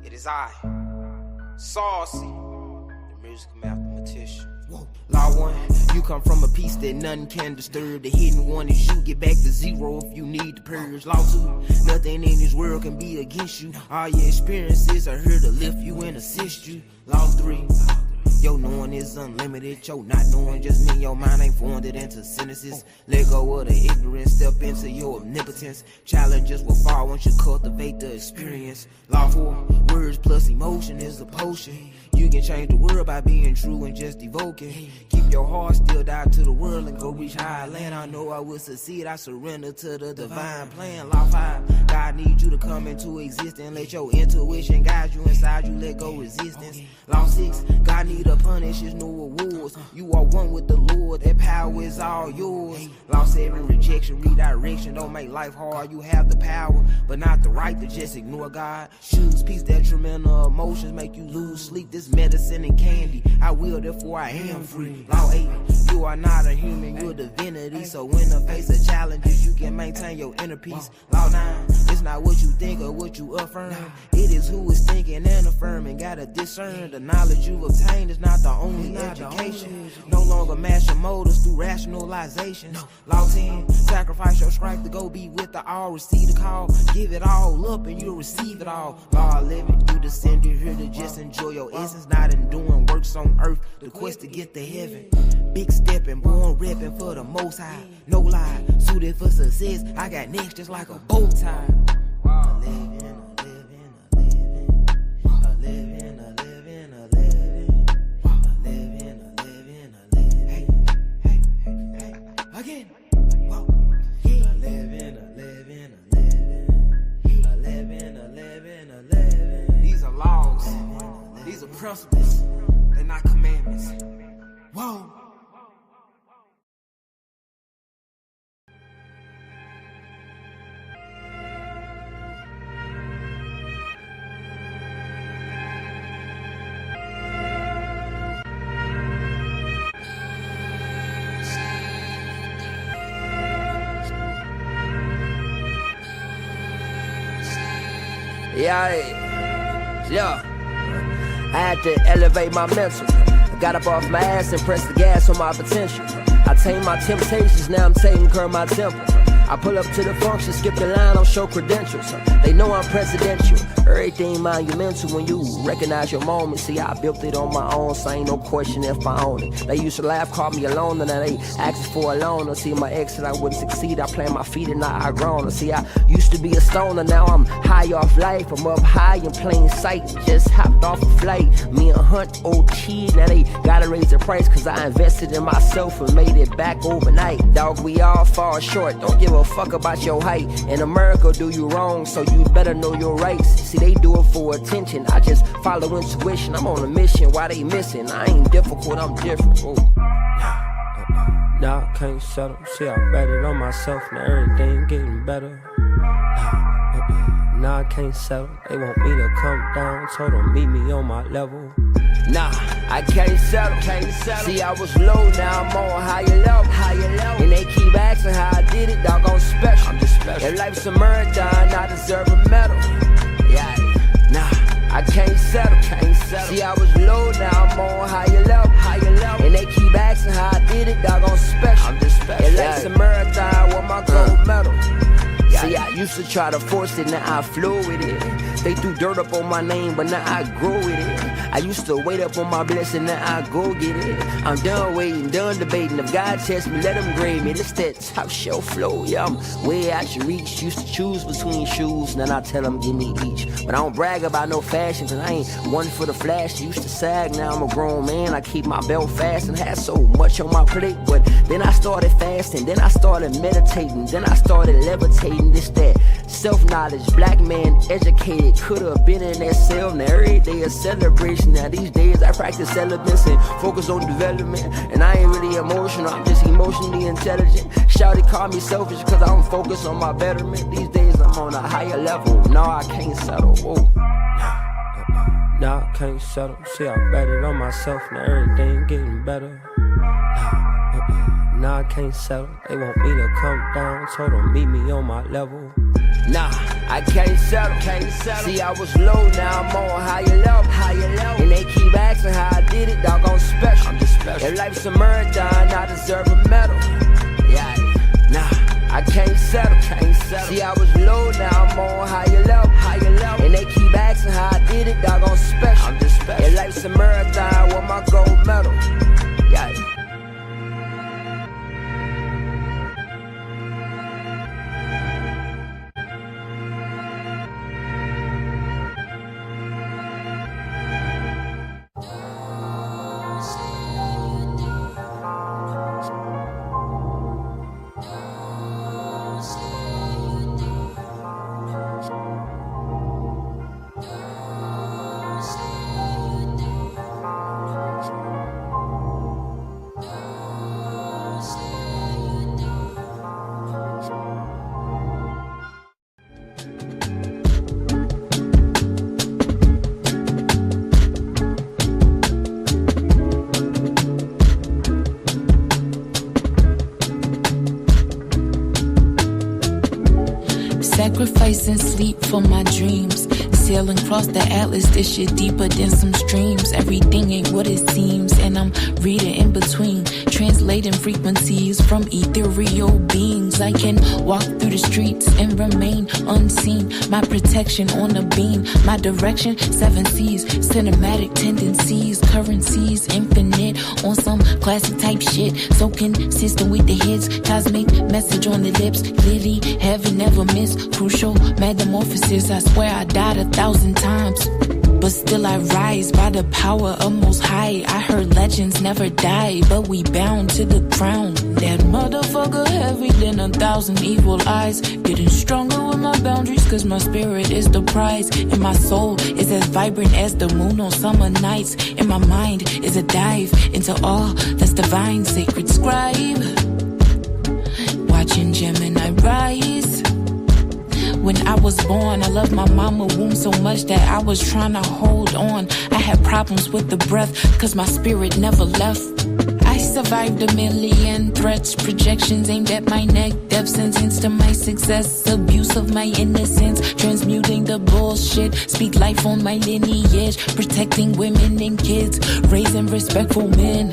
It is I, Starseed, the musical mathematician. Law 1, you come from a piece that none can disturb. The hidden one is you get back to zero if you need to purge. Law 2, nothing in this world can be against you. All your experiences are here to lift you and assist you. Law 3, your knowing is unlimited. Your not knowing just mean your mind ain't formed it into sentences. Let go of the ignorance, step into your omnipotence. Challenges will fall once you cultivate the experience. Law 4, words plus emotion is a potion. You can change the world by being true and just evoking. Keep your heart still down to the world and go reach higher land. I know I will succeed, I surrender to the divine plan. Law 5, God needs you to come into existence. Let your intuition guide you inside you, let go resistance. Law 6, God need to punish his no awards. You are one with the Lord, that power is all yours. Law 7, rejection, redirection, don't make life hard. You have the power, but not the right to just ignore God. Choose peace, detrimental emotions make you lose sleep. This medicine and candy, I will, therefore I am free. Law 8, you are not a human, you're a divinity. So in the face of challenges, you can maintain your inner peace. Law 9, it's not what you think or what you affirm. It is who is thinking and affirming. Gotta discern the knowledge you've obtained is not the only education. No longer match your motives through rationalization. Law 10, sacrifice your strength to go be with the all. Receive the call, give it all up and you'll receive it all. Law 11, you descended here to just enjoy your essence, not in doing works on earth, the quest to get to heaven. Big stepping, born repping for the most high. No lie, suited for success, I got next just like a bow tie. Again. These are laws. These are principles. They're not commandments. Whoa. Yeah. I had to elevate my mental. I got up off my ass and pressed the gas on my potential. I tame my temptations, now I'm taking care of my temple. I pull up to the function, skip the line, I'll show credentials. They know I'm presidential. Everything monumental when you recognize your moment. See, I built it on my own, so ain't no question if I own it. They used to laugh, call me alone, and now they ask for a loan. Or see my ex said I wouldn't succeed. I plant my feet and now I grown. Or see, I used to be a stoner, now I'm high off life. I'm up high in plain sight, just hopped off a flight. Me and Hunt, old kid, now they gotta raise the price, cause I invested in myself and made it back overnight. Dog, we all fall short, don't give a fuck about your height. In America, do you wrong, so you better know your rights. See, they do it for attention, I just follow intuition. I'm on a mission, why they missing? I ain't difficult, I'm different. Ooh. Nah, I can't settle. See, I bet it on myself, now everything getting better. Nah, I can't settle. They want me to come down, told them meet me on my level. Nah, I can't settle. See, I was low, now I'm on higher level. And they keep asking how I did it, dog, I'm special. I'm just special. If life's a marathon, I deserve a medal. Yeah, nah, I can't settle. See, I was low, now I'm on higher level. And they keep asking how I did it, dog, I'm special. I'm just special. If life's a marathon, want my gold medal. See, I used to try to force it, now I flow with it. They threw dirt up on my name, but now I grow with it. I used to wait up on my blessing, now I go get it. I'm done waiting, done debating. If God tests me, let him grade me. This that top shelf flow, yeah, I'm way out your reach. Used to choose between shoes, now I tell them give me each. But I don't brag about no fashion, cause I ain't one for the flash. Used to sag, now I'm a grown man. I keep my belt fast and had so much on my plate. But then I started fasting, then I started meditating, then I started levitating. This that self-knowledge, black man educated, could've been in that cell. Now every day a celebration. Now these days I practice celibacy and focus on development. And I ain't really emotional, I'm just emotionally intelligent. Shawty call me selfish cause I'm focused on my betterment. These days I'm on a higher level. No, I can't settle. Whoa. Nah, I can't settle. See, I bet it on myself, now everything getting better. Nah, I can't settle. They want me to come down, told them meet me on my level. Nah, I can't settle. See, I was low, now I'm on higher level. And they keep asking how I did it, dog, I'm special. If life's a marathon, I deserve a medal. Yeah, nah, I can't settle. See, I was low, now I'm on higher level. And they keep asking how I did it, dog, I'm special. If life's a marathon, want my gold medal. Yeah. Sacrificing sleep for my dreams. Sailing across the atlas, this shit deeper than some streams. Everything ain't what it seems, and I'm reading in between, translating frequencies from ethereal beings. I can walk through the streets and remain unseen. My protection on a beam, my direction, 7 seas. Cinematic tendencies, currencies, infinite on some classic type shit. So consistent with the hits, cosmic message on the lips. Clearly, heaven never miss. Crucial metamorphosis, I swear I died 1,000 times, but still I rise by the power of Most High. I heard legends never die, but we bound to the crown. That motherfucker heavy than 1,000 evil eyes. Getting stronger with my boundaries, cause my spirit is the prize. And my soul is as vibrant as the moon on summer nights. And my mind is a dive into all that's divine. Sacred scribe, watching Gemini rise. When I was born, I loved my mama womb so much that I was trying to hold on. I had problems with the breath, cause my spirit never left. I survived 1,000,000 threats, projections aimed at my neck, death sentence to my success, abuse of my innocence, transmuting the bullshit, speak life on my lineage, protecting women and kids, raising respectful men,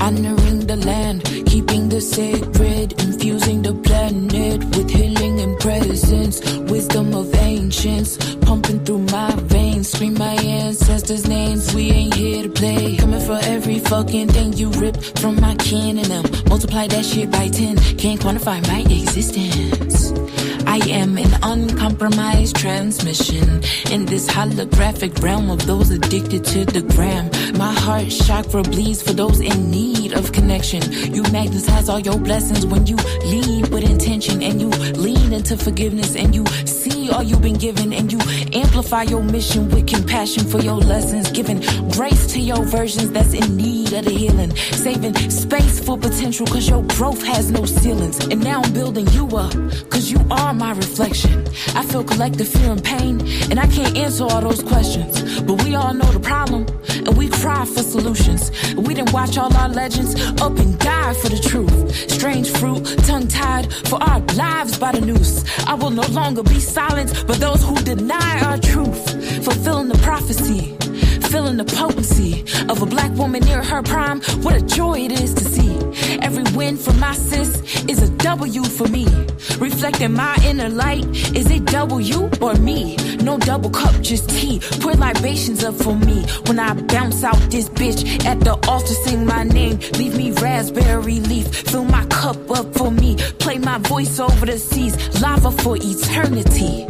honoring the land, keeping the sacred, infusing the planet with healing and presence, wisdom of ancients, pumping through my veins, scream my ancestors' names, we ain't here to play, coming for every fucking thing you ripped from my kin and them, multiply that shit by 10, can't quantify my existence. I am an uncompromised transmission in this holographic realm of those addicted to the gram. My heart chakra bleeds for those in need of connection. You magnetize all your blessings when you lead with intention, and you lean into forgiveness, and you see all you've been given, and you amplify your mission with compassion for your lessons, giving grace to your versions that's in need of the healing, saving space for potential cause your growth has no ceilings. And now I'm building you up cause you are my reflection. I feel collective fear and pain, and I can't answer all those questions, but we all know the problem, and we cry for solutions. We didn't watch all our legends up and die for the truth. Strange fruit, tongue-tied for our lives by the noose. I will no longer be silenced by those who deny our truth. Fulfilling the prophecy, feeling the potency of a black woman near her prime. What a joy it is to see. Every win for my sis is a W for me. Reflecting my inner light, is it W or me? No double cup, just tea. Pour libations up for me. When I bounce out this bitch at the altar, sing my name. Leave me raspberry leaf. Fill my cup up for me. Play my voice over the seas. Lava for eternity.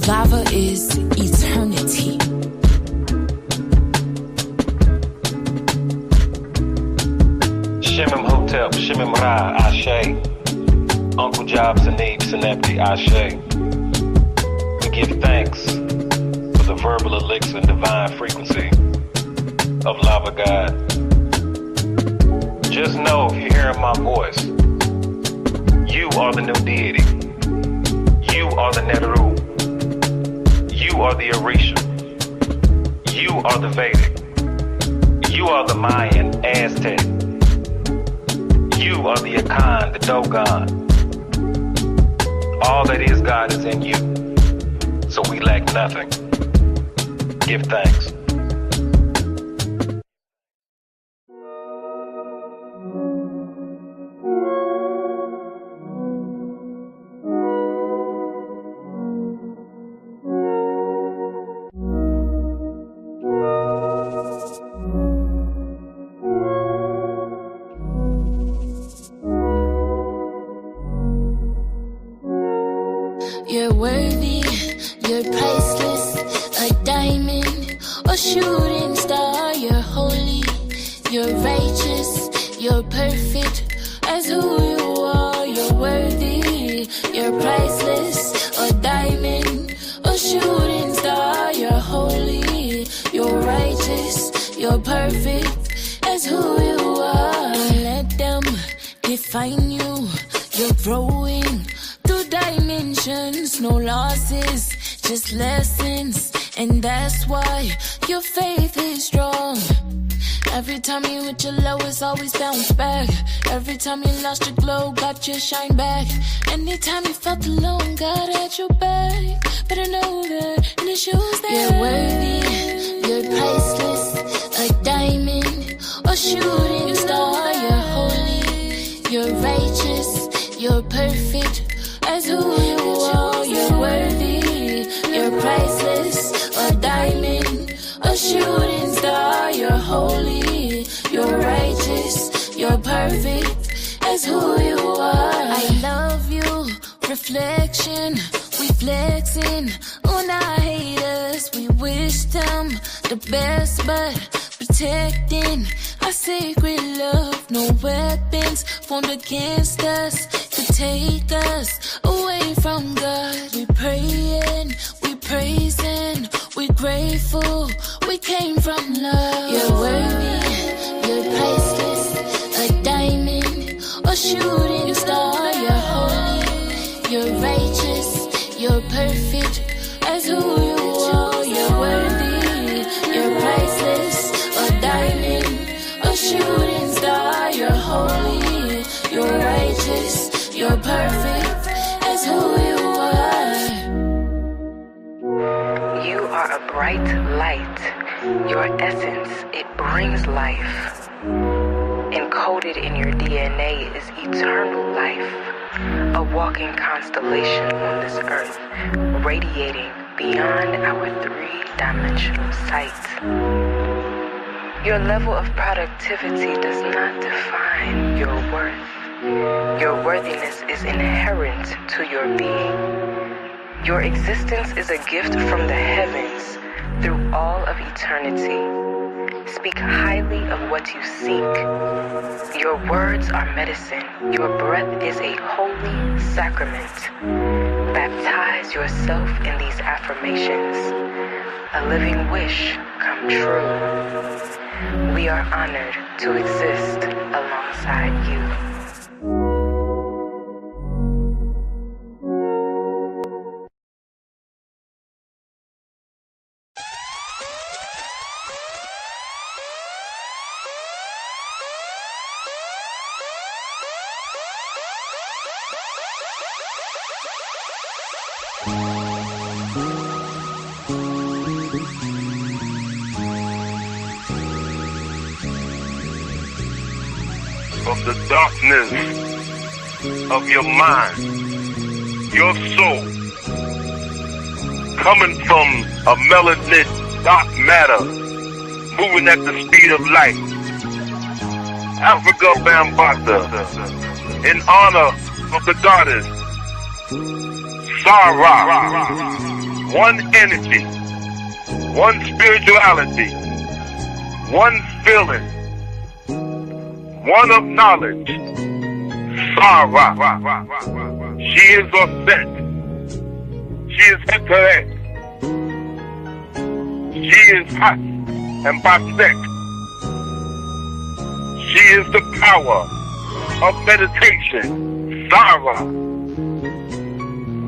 Lava is eternity. Shimim Hotep, Shimim Ra, Ashe. Uncle Job, Sanib, Sanepti, Ashe. We give thanks for the verbal elixir and divine frequency of Lava God. Just know if you're hearing my voice, you are the new deity. You are the Neteru. You are the Orisha. You are the Vedic. You are the Mayan, Aztec. You are the Akan, the Dogon. All that is God is in you. So we lack nothing. Give thanks. You're worthy, you're priceless, a diamond or shooting star. You're holy, you're righteous, you're perfect as who you are. You're worthy, you're priceless, a diamond or shooting star. You're holy, you're righteous, you're perfect as who you are. Don't let them define you, you're growing through dimensions, no losses, just lessons. And that's why your faith is strong. Every time you hit your low, it's always bounce back. Every time you lost your glow, got your shine back. Anytime you felt alone, God had your back. Better know that in the shoes that you're worthy, you're priceless, a diamond or shooting star. You're holy, you're righteous, you're perfect as who you are. You're worthy, you're priceless, a diamond, a shooting star. You're holy, you're righteous, you're perfect as who you are. I love you, reflection, we flexing on our haters. We wish them the best, but protecting our sacred love. No weapons formed against us could take us away from God. We praying, we praising, we grateful, we came from love. You're worthy, you're priceless, a diamond or shooting star. You're holy, you're righteous, you're perfect as who you are. You're worthy, you're priceless, a diamond, a shooting star. You're holy, you're righteous, you're perfect as who you are. You are a bright light. Your essence, it brings life. Encoded in your DNA is eternal life. A walking constellation on this earth, radiating beyond our three-dimensional sight. Your level of productivity does not define your worth. Your worthiness is inherent to your being. Your existence is a gift from the heavens through all of eternity. Speak highly of what you seek. Your words are medicine. Your breath is a holy sacrament. Baptize yourself in these affirmations. A living wish come true. We are honored to exist alongside you. From the darkness of your mind, your soul, coming from a melanin dark matter, moving at the speed of light. Africa Bambata, in honor of the goddess Sarah, one energy, one spirituality, one feeling, one of knowledge. Sarah, she is Osset, she is Hiterek, she is Hat and Basek. She is the power of meditation. Sarah,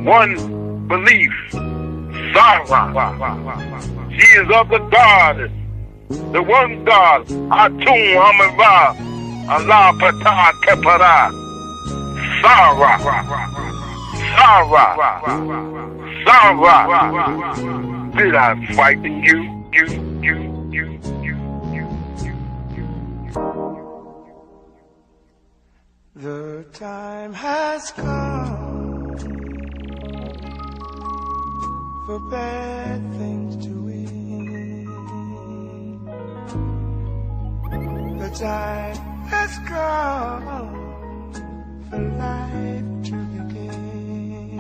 one belief. Sarah, she is of the goddess, the one God, Atum Haman Ra, Allah Patah Kepara. Sarah. Sarah. Sarah. Did I frighten you? The time has come for bad things to end. The time has come for life to begin.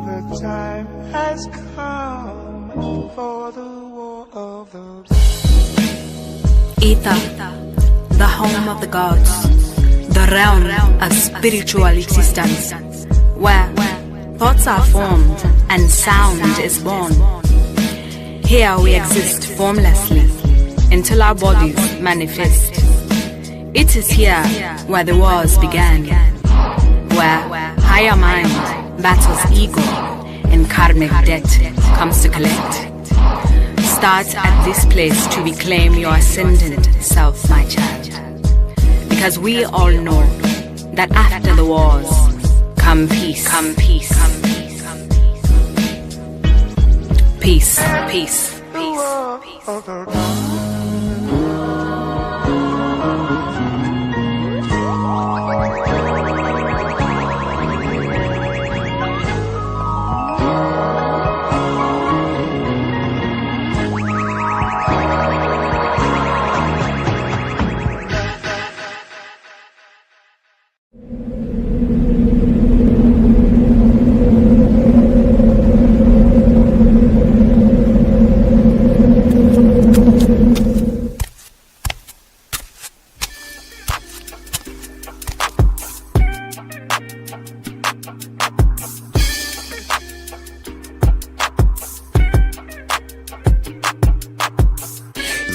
The time has come for the war of the Ether, the home of the gods, the realm of spiritual existence, where thoughts are formed and sound is born. Here we exist formlessly until our bodies manifest. It is here where the wars began, where higher mind battles ego and karmic debt comes to collect. Start at this place to reclaim your ascendant self, my child. Because we all know that after the wars come peace, peace, peace, peace.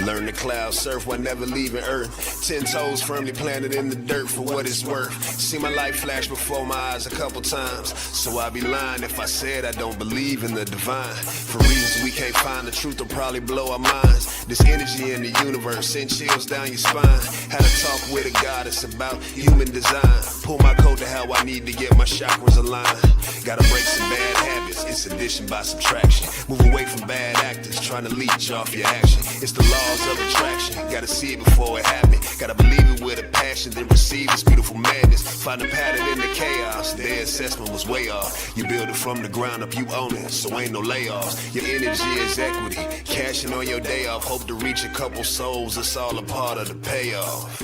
Learn to cloud surf while never leaving Earth. 10 toes firmly planted in the dirt for what it's worth. See my life flash before my eyes a couple times, so I'd be lying if I said I don't believe in the divine. For reasons we can't find, the truth will probably blow our minds. This energy in the universe send chills down your spine. Had a talk with a goddess about human design. Pull my coat to how I need to get my chakras aligned. Gotta break some bad habits, it's addition by subtraction. Move away from bad actors, trying to leech off your action. It's the laws of attraction, gotta see it before it happens. Gotta believe it with a passion, then receive this beautiful madness. Find a pattern in the chaos, their assessment was way off. You build it from the ground up, you own it, so ain't no layoffs. Your energy is equity, cashing on your day off. Hope to reach a couple souls, it's all a part of the payoff.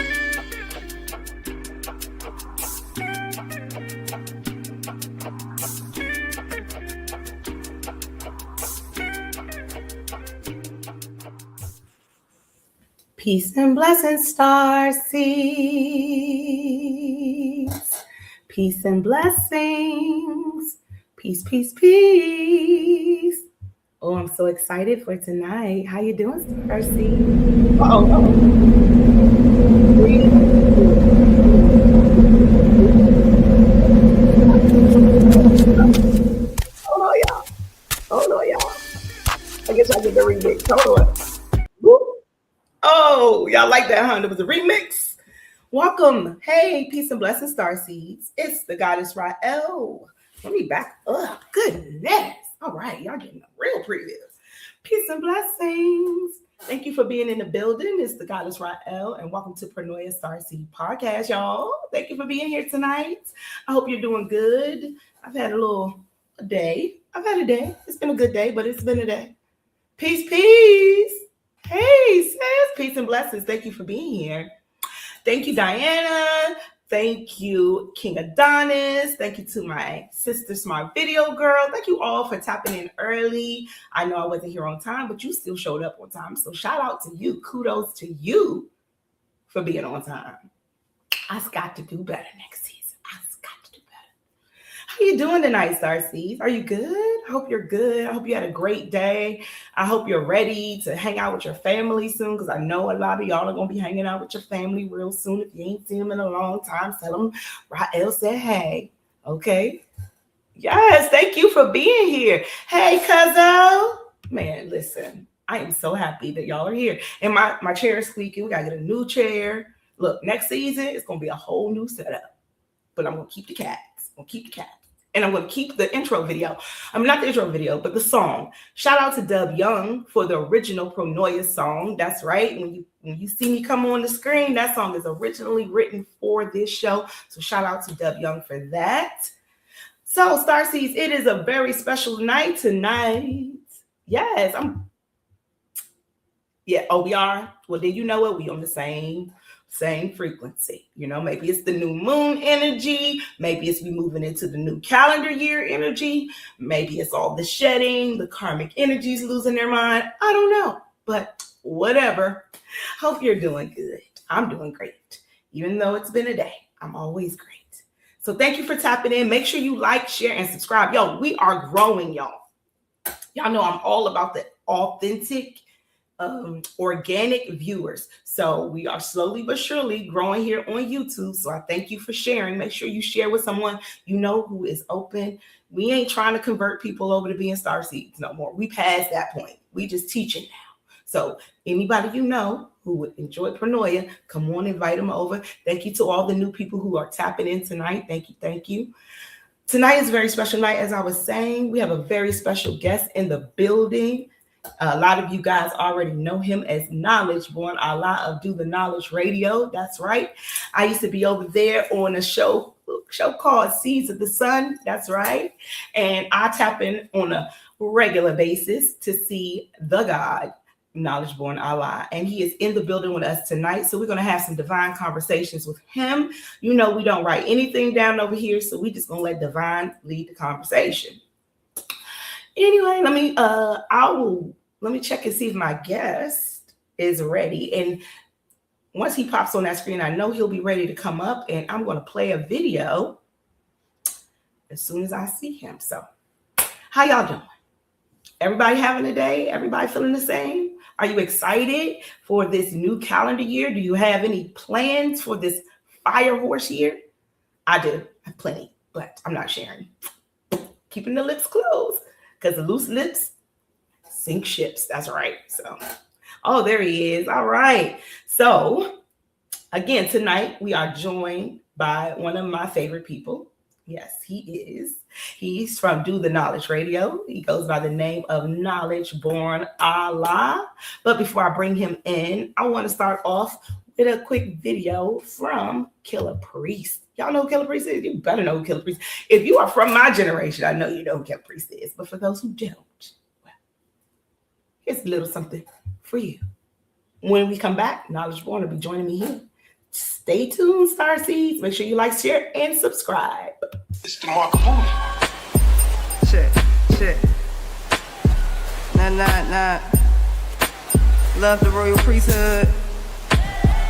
Peace and blessings, Starseeds. Peace and blessings. Peace, peace, peace. Oh, I'm so excited for tonight. How you doing, Starseed? Hold on, y'all. I guess I get the remix. Hold on. Whoop. Oh, y'all like that, huh? It was a remix. Welcome. Hey, peace and blessings, Starseeds. It's the goddess Rael. Let me back up. Goodness. All right, y'all getting a real preview. Peace and blessings. Thank you for being in the building. It's the goddess Rael, and welcome to Pronoia Starseed podcast, y'all. Thank you for being here tonight. I hope you're doing good. I've had a day. It's been a good day, but it's been a day. Peace, peace. Hey, sis. Peace and blessings. Thank you for being here. Thank you, Diana. Thank you, King Adonis. Thank you to my sister, Smart Video Girl. Thank you all for tapping in early. I know I wasn't here on time, but you still showed up on time. So shout out to you. Kudos to you for being on time. I've got to do better next season. How you doing tonight, Starseeds? Are you good? I hope you're good. I hope you had a great day. I hope you're ready to hang out with your family soon, because I know a lot of y'all are going to be hanging out with your family real soon. If you ain't seen them in a long time, tell them Rael said hey. Okay? Yes, thank you for being here. Hey, Cuzzo. Man, listen. I am so happy that y'all are here. And my chair is squeaking. We got to get a new chair. Look, next season, it's going to be a whole new setup. But I'm going to keep the cats. And I'm going to keep the intro video. Not the intro video, but the song. Shout out to Dub Young for the original Pronoia song. That's right. When you see me come on the screen, that song is originally written for this show. So shout out to Dub Young for that. So Starseeds, it is a very special night tonight. Yes, we are. Well, then you know what? We on the same frequency. Maybe it's the new moon energy. Maybe it's we moving into the new calendar year energy. Maybe it's all the shedding, the karmic energies losing their mind. I don't know, but whatever. Hope you're doing good. I'm doing great. Even though it's been a day, I'm always great. So thank you for tapping in. Make sure you like, share, and subscribe. Yo, we are growing, y'all. Y'all know I'm all about the authentic, organic viewers. So we are slowly but surely growing here on YouTube. So I thank you for sharing. Make sure you share with someone you know who is open. We ain't trying to convert people over to being Starseeds no more. We passed that point. We just teaching now. So anybody you know who would enjoy Pronoia, come on, invite them over. Thank you to all the new people who are tapping in tonight. Thank you. Tonight is a very special night. As I was saying, we have a very special guest in the building. A lot of you guys already know him as Knowledge Born Allah of Do the Knowledge Radio. That's right. I used to be over there on a show called Seeds of the Sun. That's right. And I tap in on a regular basis to see the God, Knowledge Born Allah. And he is in the building with us tonight. So we're going to have some divine conversations with him. We don't write anything down over here. So we just going to let divine lead the conversation. Anyway, let me check and see if my guest is ready. And once he pops on that screen, I know he'll be ready to come up, and I'm going to play a video as soon as I see him. So how y'all doing? Everybody having a day? Everybody feeling the same? Are you excited for this new calendar year? Do you have any plans for this fire horse year? I do. I have plenty, but I'm not sharing. Keeping the lips closed. Because the loose lips sink ships. That's right. So, there he is. All right. So, again, tonight we are joined by one of my favorite people. Yes, he is. He's from Do the Knowledge Radio. He goes by the name of Knowledge Born Allah. But before I bring him in, I want to start off with a quick video from Killer Priest. Y'all know who Killer Priest is? You better know who Killer Priest is. If you are from my generation, I know you know who Killer Priest is. But for those who don't, well, here's a little something for you. When we come back, Knowledge Born will be joining me here. Stay tuned, Starseeds. Make sure you like, share, and subscribe. It's the Mark Moon. Shit. Nah. Love the royal priesthood.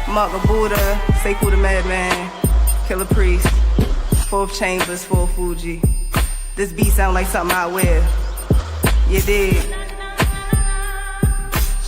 Mark Buddha, Sekou the Madman, Killer Priest, 4th Chambers, 4 Fuji. This beat sound like something I wear. You dig?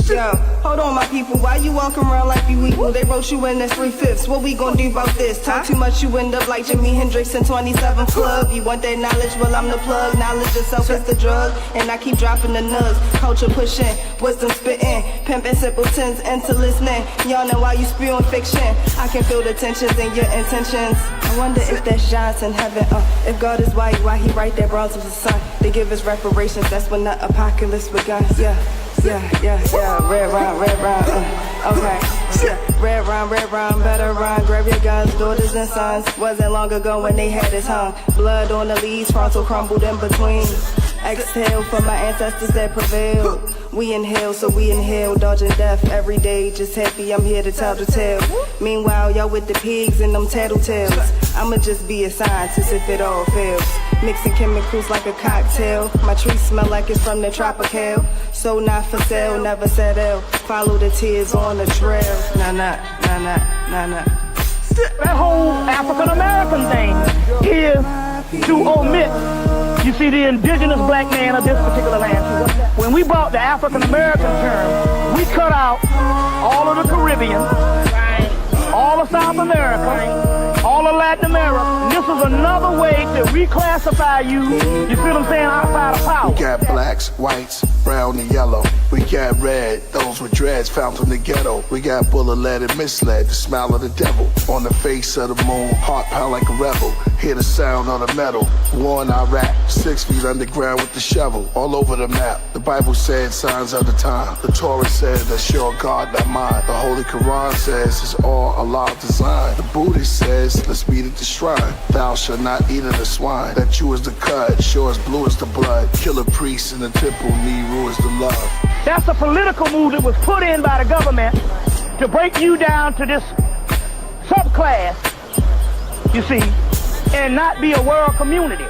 Yo, hold on my people, why you walking around like you equal? They wrote you in as 3/5, what we gonna do about this? Talk too much, you end up like Jimi Hendrix in 27 Club. You want that knowledge, well I'm the plug. Knowledge itself is the drug, and I keep dropping the nugs. Culture pushing, wisdom spitting, pimping simpletons into listening. Y'all know why you spewing fiction. I can feel the tensions in your intentions. I wonder if that's Johnson heaven. If God is white, why he write that bronze of the sun? They give us reparations, that's when the apocalypse begun. Yeah, red rhyme, okay. Yeah, red rhyme, better rhyme, grab your guns, daughters and sons. Wasn't long ago when they had us hung. Blood on the leaves, frontal crumbled in between. Exhale for my ancestors that prevailed. We inhale, so we inhale, dodging death every day. Just happy I'm here to tell the tale. Meanwhile, y'all with the pigs and them tattletales. I'ma just be a scientist if it all fails. Mixing chemicals like a cocktail. My trees smell like it's from the tropical. So not for sale, never settle. Follow the tears on the trail. Nah. That whole African American thing is to omit, you see, the indigenous black man of this particular land. When we brought the African American term, we cut out all of the Caribbean, all of South America, all of Latin America. And this is another way to reclassify classify you, you feel what I'm saying, outside of power. We got blacks, whites, brown and yellow. We got red, those with dreads found from the ghetto. We got bullet-led and misled, the smile of the devil. On the face of the moon, heart pound like a rebel. Hear the sound of the metal. War in Iraq, 6 feet underground with the shovel. All over the map, the Bible said signs of the time. The Torah said that's your God, not mine. The Holy Quran says it's all Allah design. The Buddhist says let's meet at the shrine. Thou shalt not eat of the swine. That you is the cut, sure as blue as the blood. Kill a priest in the temple, Nehru is the love. That's a political move that was put in by the government to break you down to this subclass, you see, and not be a world community.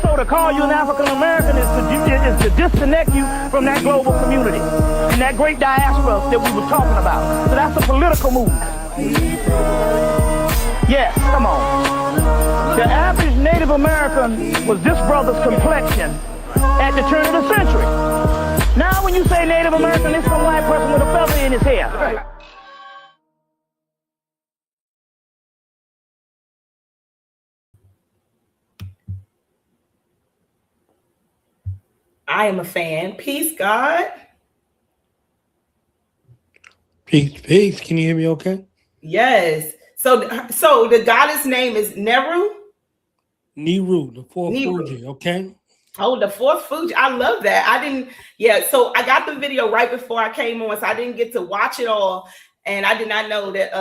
So to call you an African American is to disconnect you from that global community and that great diaspora that we were talking about. So that's a political move. Yes, come on. The average Native American was this brother's complexion at the turn of the century. Now when you say Native American, it's some white person with a feather in his hair. I am a fan. Peace, God. Peace, peace. Can you hear me okay? Yes. So the goddess name is Neru? Neru, the fourth Fuji, okay? Oh, the fourth Fuji. I love that. I didn't, yeah. So I got the video right before I came on, so I didn't get to watch it all. And I did not know that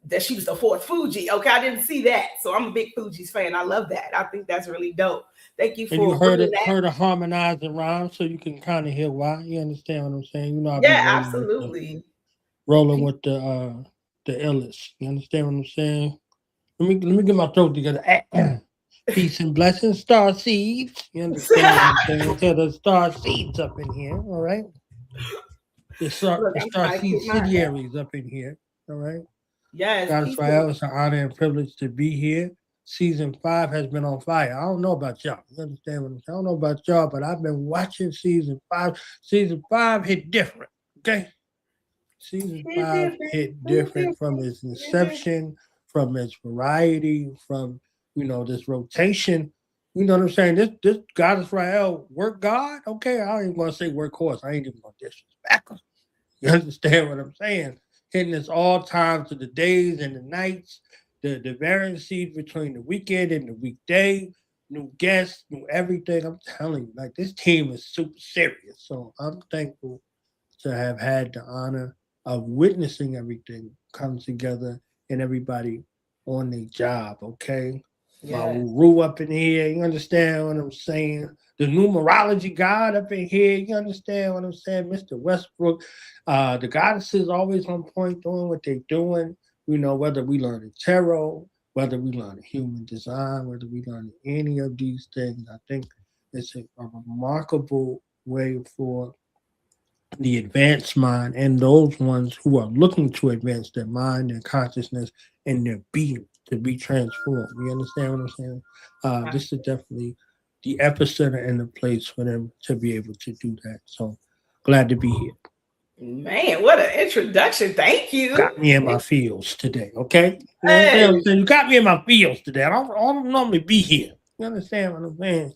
that she was the fourth Fuji. Okay, I didn't see that. So I'm a big Fuji's fan. I love that. I think that's really dope. Thank you for heard it harmonized and rhyme, so you can kind of hear why. You understand what I'm saying? You know, yeah, absolutely. Rolling with the illest. You understand what I'm saying? Let me get my throat together. Peace and blessings, Starseeds. You understand what I'm saying? Tell the Starseeds up in here, all right? The Starseed subsidiaries up in here, all right? Yes. That's right. It's an honor and privilege to be here. Season 5 has been on fire. I don't know about y'all. You understand what I'm saying? I don't know about y'all, but I've been watching season 5. Season 5 hit different, okay? Season 5 hit different from its inception, from its variety, from, this rotation. You know what I'm saying? This God Israel work God. Okay, I ain't gonna say workhorse. I ain't even gonna disrespect him. You understand what I'm saying? Hitting us all times of the days and the nights, the variancy between the weekend and the weekday, new guests, new everything. I'm telling you, like, this team is super serious. So I'm thankful to have had the honor of witnessing everything come together and everybody on their job, okay? Yes. My Uru up in here, you understand what I'm saying? The numerology god up in here, you understand what I'm saying? Mr. Westbrook, the goddesses always on point doing what they're doing. Whether we learn in tarot, whether we learn in human design, whether we learn any of these things, I think it's a remarkable way for the advanced mind and those ones who are looking to advance their mind, their consciousness, and their being to be transformed. You understand what I'm saying? This is definitely the epicenter and the place for them to be able to do that. So glad to be here. Man, what an introduction. Thank you. Got me in my feels today, okay? You understand what I'm saying? You got me in my feels today. I don't normally be here. You understand what I'm saying?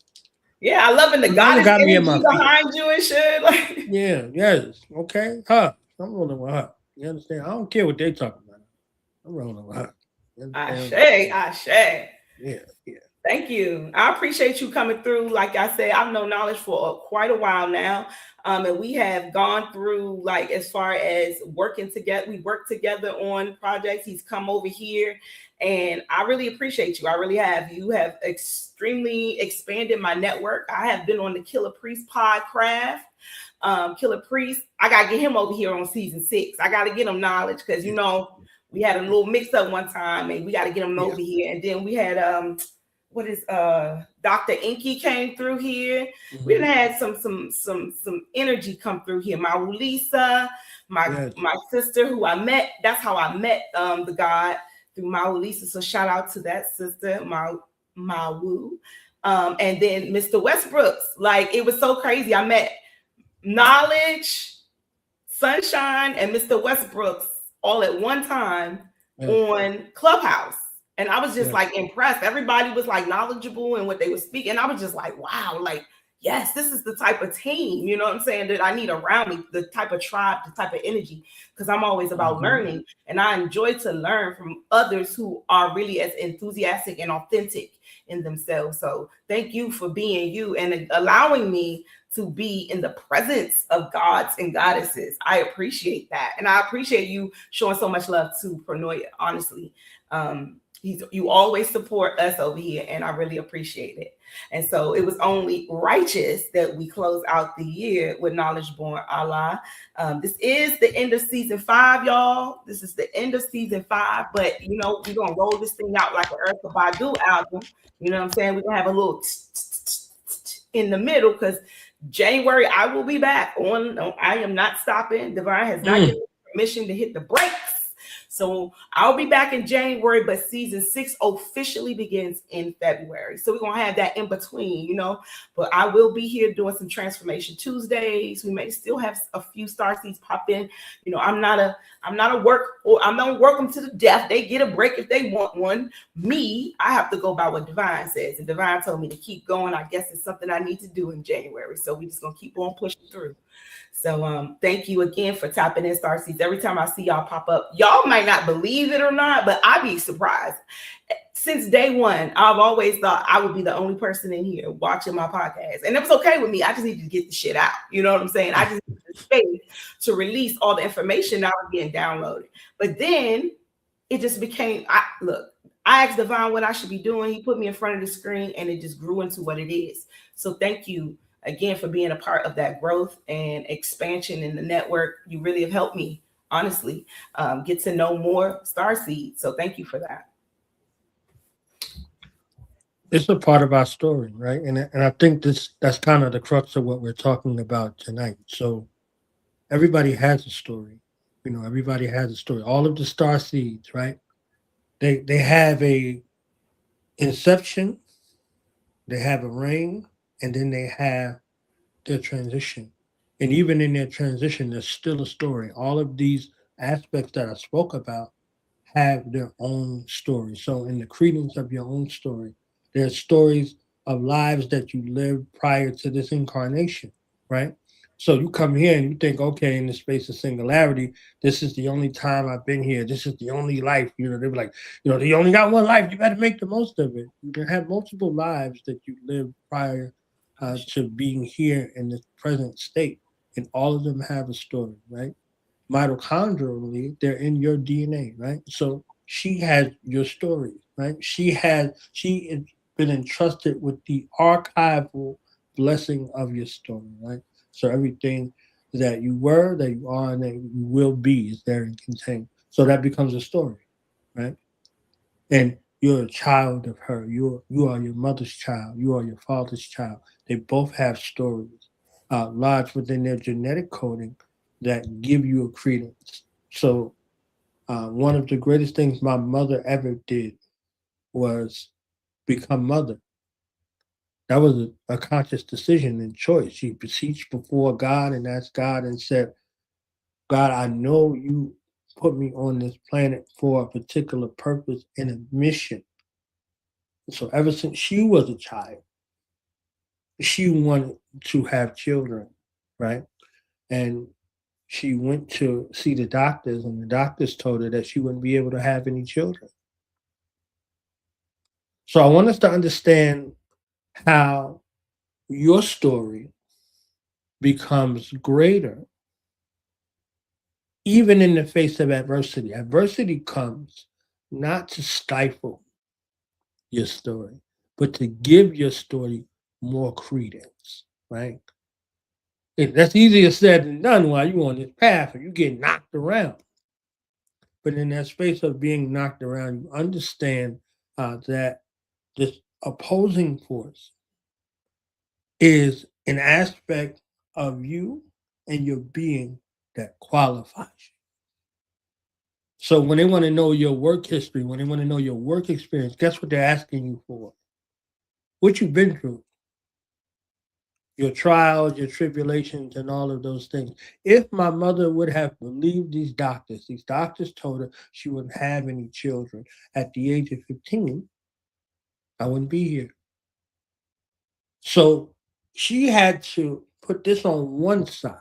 Yeah, I love the goddess got me in my behind you and shit. Like, yeah, yes, okay. I'm rolling with her. You understand? I don't care what they talking about. I'm rolling with her. Ashe. Yeah. Thank you. I appreciate you coming through. Like I said, I've known Knowledge for quite a while now. And we have gone through, like, as far as working together, we work together on projects. He's come over here, and I really appreciate you. I really have. You have extremely expanded my network. I have been on the Killer Priest Podcraft. Killer Priest, I got to get him over here on season 6. I got to get him Knowledge because, we had a little mix up one time, and we got to get him over here. And then we had Dr. Inky came through here. Mm-hmm. We had some energy come through here. My Lisa, my sister who I met. That's how I met the God, through my Lisa. So shout out to that sister, my Woo. And then Mr. Westbrooks. Like, it was so crazy. I met Knowledge, Sunshine, and Mr. Westbrooks all at one time on Clubhouse. And I was just Yeah. like impressed. Everybody was like knowledgeable in what they were speaking. I was just like, wow, like, yes, this is the type of team, you know what I'm saying, that I need around me, the type of tribe, the type of energy, because I'm always about learning. And I enjoy to learn from others who are really as enthusiastic and authentic in themselves. So thank you for being you and allowing me to be in the presence of gods and goddesses. I appreciate that. And I appreciate you showing so much love to Pronoia, honestly. You always support us over here, and I really appreciate it. And so it was only righteous that we close out the year with Knowledge Born Allah. This is the end of season 5, y'all. This is the end of season 5, but we're gonna roll this thing out like an Erykah Badu album. You know what I'm saying? We're gonna have a little in the middle because January I will be back on. I am not stopping. Divine has not given me permission to hit the brakes. So I'll be back in January, but season 6 officially begins in February. So we're gonna have that in between, But I will be here doing some Transformation Tuesdays. We may still have a few Starseeds pop in. I'm not work them to the death. They get a break if they want one. Me, I have to go by what Divine says, and Divine told me to keep going. I guess it's something I need to do in January. So we just gonna keep on pushing through. So thank you again for tapping in, Starseeds. Every time I see y'all pop up, y'all might not believe it or not, but I'd be surprised. Since day one, I've always thought I would be the only person in here watching my podcast. And it was okay with me. I just needed to get the shit out. You know what I'm saying? I just needed the space to release all the information that was getting downloaded. But then it just became, I asked Divine what I should be doing. He put me in front of the screen and it just grew into what it is. So thank you again for being a part of that growth and expansion in the network. You really have helped me, honestly, get to know more Starseeds. So thank you for that. It's a part of our story, right? And I think that's kind of the crux of what we're talking about tonight. So everybody has a story. Everybody has a story. All of the Starseeds, right? They have a inception, they have a reign, and then they have their transition. And even in their transition, there's still a story. All of these aspects that I spoke about have their own story. So in the credence of your own story, there's stories of lives that you lived prior to this incarnation, right? So you come here and you think, okay, in the space of singularity, this is the only time I've been here. This is the only life. They were like, you only got one life. You got to make the most of it. You can have multiple lives that you lived prior to being here in this present state. And all of them have a story, right? Mitochondrially, they're in your DNA, right? So she has your story, right? She has been entrusted with the archival blessing of your story, right? So everything that you were, that you are, and that you will be is there and contained. So that becomes a story, right? And you're a child of her. You are your mother's child. You are your father's child. They both have stories lodged within their genetic coding that give you a credence. So one of the greatest things my mother ever did was become mother. That was a conscious decision and choice. She beseeched before God and asked God and said, God, I know you put me on this planet for a particular purpose and a mission. So ever since she was a child, she wanted to have children, right? And she went to see the doctors, and the doctors told her that she wouldn't be able to have any children. So I want us to understand how your story becomes greater even in the face of adversity. Adversity comes not to stifle your story, but to give your story more credence, right? That's easier said than done while you're on this path and you get knocked around. But in that space of being knocked around, you understand that this opposing force is an aspect of you and your being that qualifies you. So when they want to know your work history, when they want to know your work experience, guess what they're asking you for? What you've been through. your trials, your tribulations, and all of those things. If my mother would have believed these doctors told her she wouldn't have any children at the age of 15, I wouldn't be here. So she had to put this on one side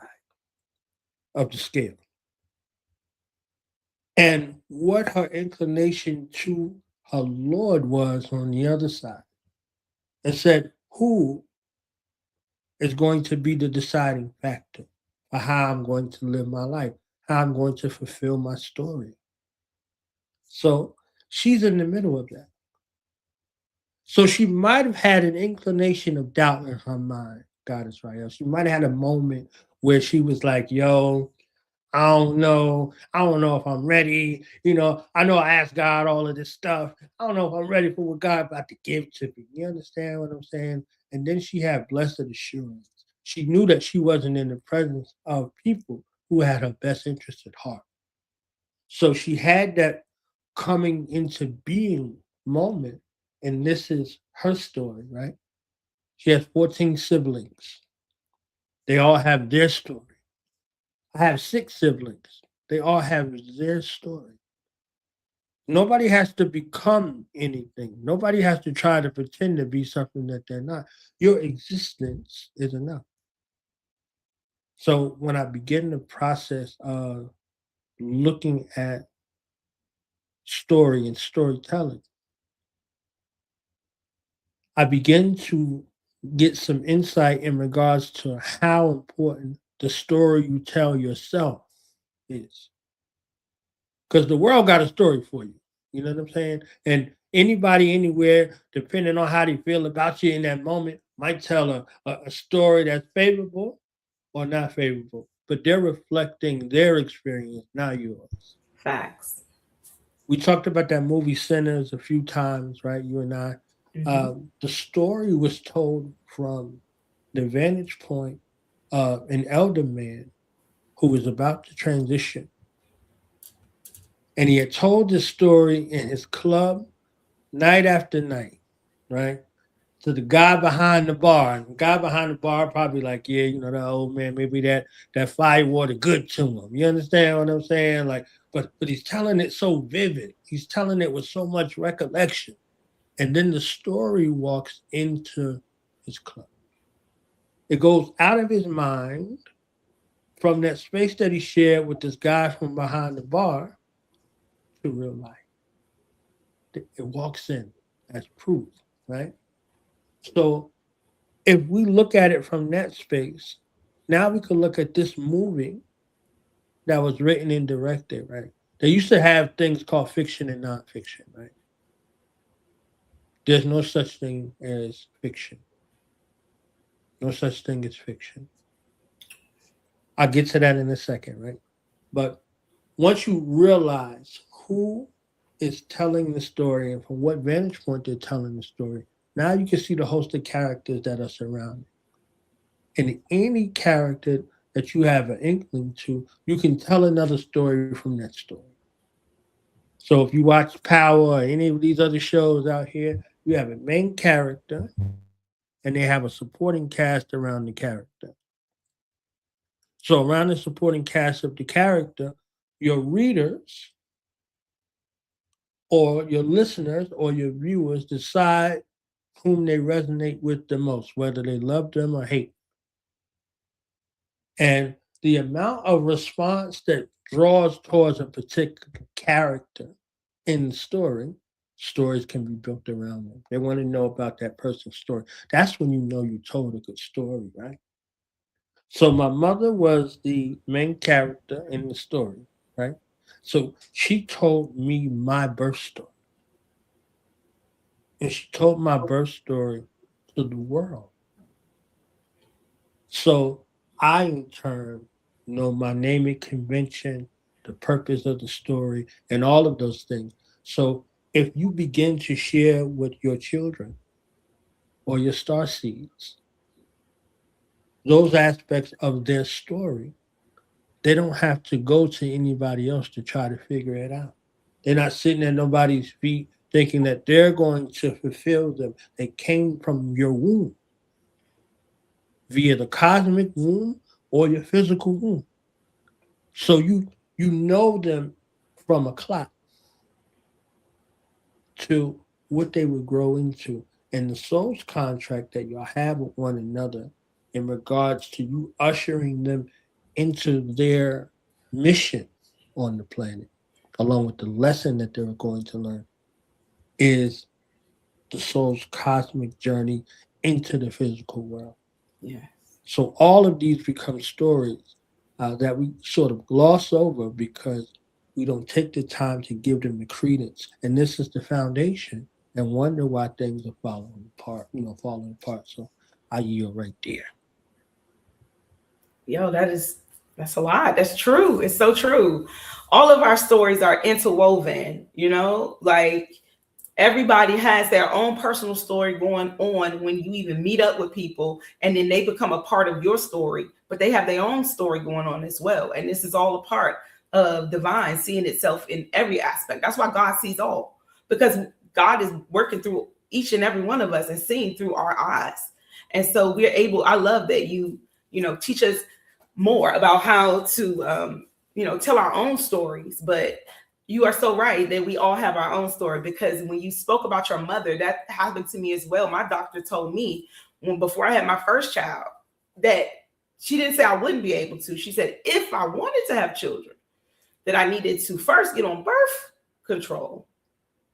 of the scale. And what her inclination to her Lord was on the other side. And said, who is going to be the deciding factor for how I'm going to live my life, how I'm going to fulfill my story. So she's in the middle of that. So she might have had an inclination of doubt in her mind, Goddess Rael. She might have had a moment where she was like, yo, I don't know. I don't know if I'm ready. I know I asked God all of this stuff. I don't know if I'm ready for what God about to give to me. You understand what I'm saying? And then she had blessed assurance. She knew that she wasn't in the presence of people who had her best interest at heart. So she had that coming into being moment. And this is her story, right? She has 14 siblings. They all have their story. I have 6 siblings. They all have their story. Nobody has to become anything. Nobody has to try to pretend to be something that they're not. Your existence is enough. So when I begin the process of looking at story and storytelling, I begin to get some insight in regards to how important the story you tell yourself is. Because the world got a story for you. You know what I'm saying? And anybody, anywhere, depending on how they feel about you in that moment, might tell a story that's favorable or not favorable. But they're reflecting their experience, not yours. Facts. We talked about that movie Sinners a few times, right? You and I. The story was told from the vantage point of an elder man who was about to transition. And he had told this story in his club night after night, right? To the guy behind the bar. And the guy behind the bar probably like, yeah, that old man, maybe that fire water good to him. You understand what I'm saying? Like, but he's telling it so vivid. He's telling it with so much recollection. And then the story walks into his club. It goes out of his mind from that space that he shared with this guy from behind the bar to real life. It walks in as proof, right? So if we look at it from that space, now we can look at this movie that was written and directed, right? They used to have things called fiction and nonfiction, right? There's no such thing as fiction. No such thing as fiction. I'll get to that in a second, right? But once you realize who is telling the story and from what vantage point they're telling the story, now you can see the host of characters that are surrounding. And any character that you have an inkling to, you can tell another story from that story. So if you watch Power or any of these other shows out here, you have a main character and they have a supporting cast around the character. So around the supporting cast of the character, your readers or your listeners or your viewers decide whom they resonate with the most, whether they love them or hate. And the amount of response that draws towards a particular character in the story, stories can be built around them. They want to know about that person's story. That's when you know you told a good story, right? So my mother was the main character in the story, right? So she told me my birth story. And she told my birth story to the world. So I, in turn, know my naming convention, the purpose of the story, and all of those things. So if you begin to share with your children or your star seeds those aspects of their story, they don't have to go to anybody else to try to figure it out. They're not sitting at nobody's feet thinking that they're going to fulfill them. They came from your womb. via the cosmic womb or your physical womb. So you know them from a clock to what they would grow into, and the soul's contract that y'all have with one another in regards to you ushering them into their mission on the planet, along with the lesson that they're going to learn, is the soul's cosmic journey into the physical world. Yeah. So all of these become stories that we sort of gloss over because we don't take the time to give them the credence. And this is the foundation, and wonder why things are falling apart. So I yield right there. Yo, that's a lot. That's true. It's so true. All of our stories are interwoven, like everybody has their own personal story going on when you even meet up with people, and then they become a part of your story, but they have their own story going on as well. And this is all a part of divine seeing itself in every aspect. That's why God sees all, because God is working through each and every one of us and seeing through our eyes. And so we're able, I love that you teach us more about how to, tell our own stories. But you are so right that we all have our own story, because when you spoke about your mother, that happened to me as well. My doctor told me before I had my first child that she didn't say I wouldn't be able to. She said, if I wanted to have children, that I needed to first get on birth control,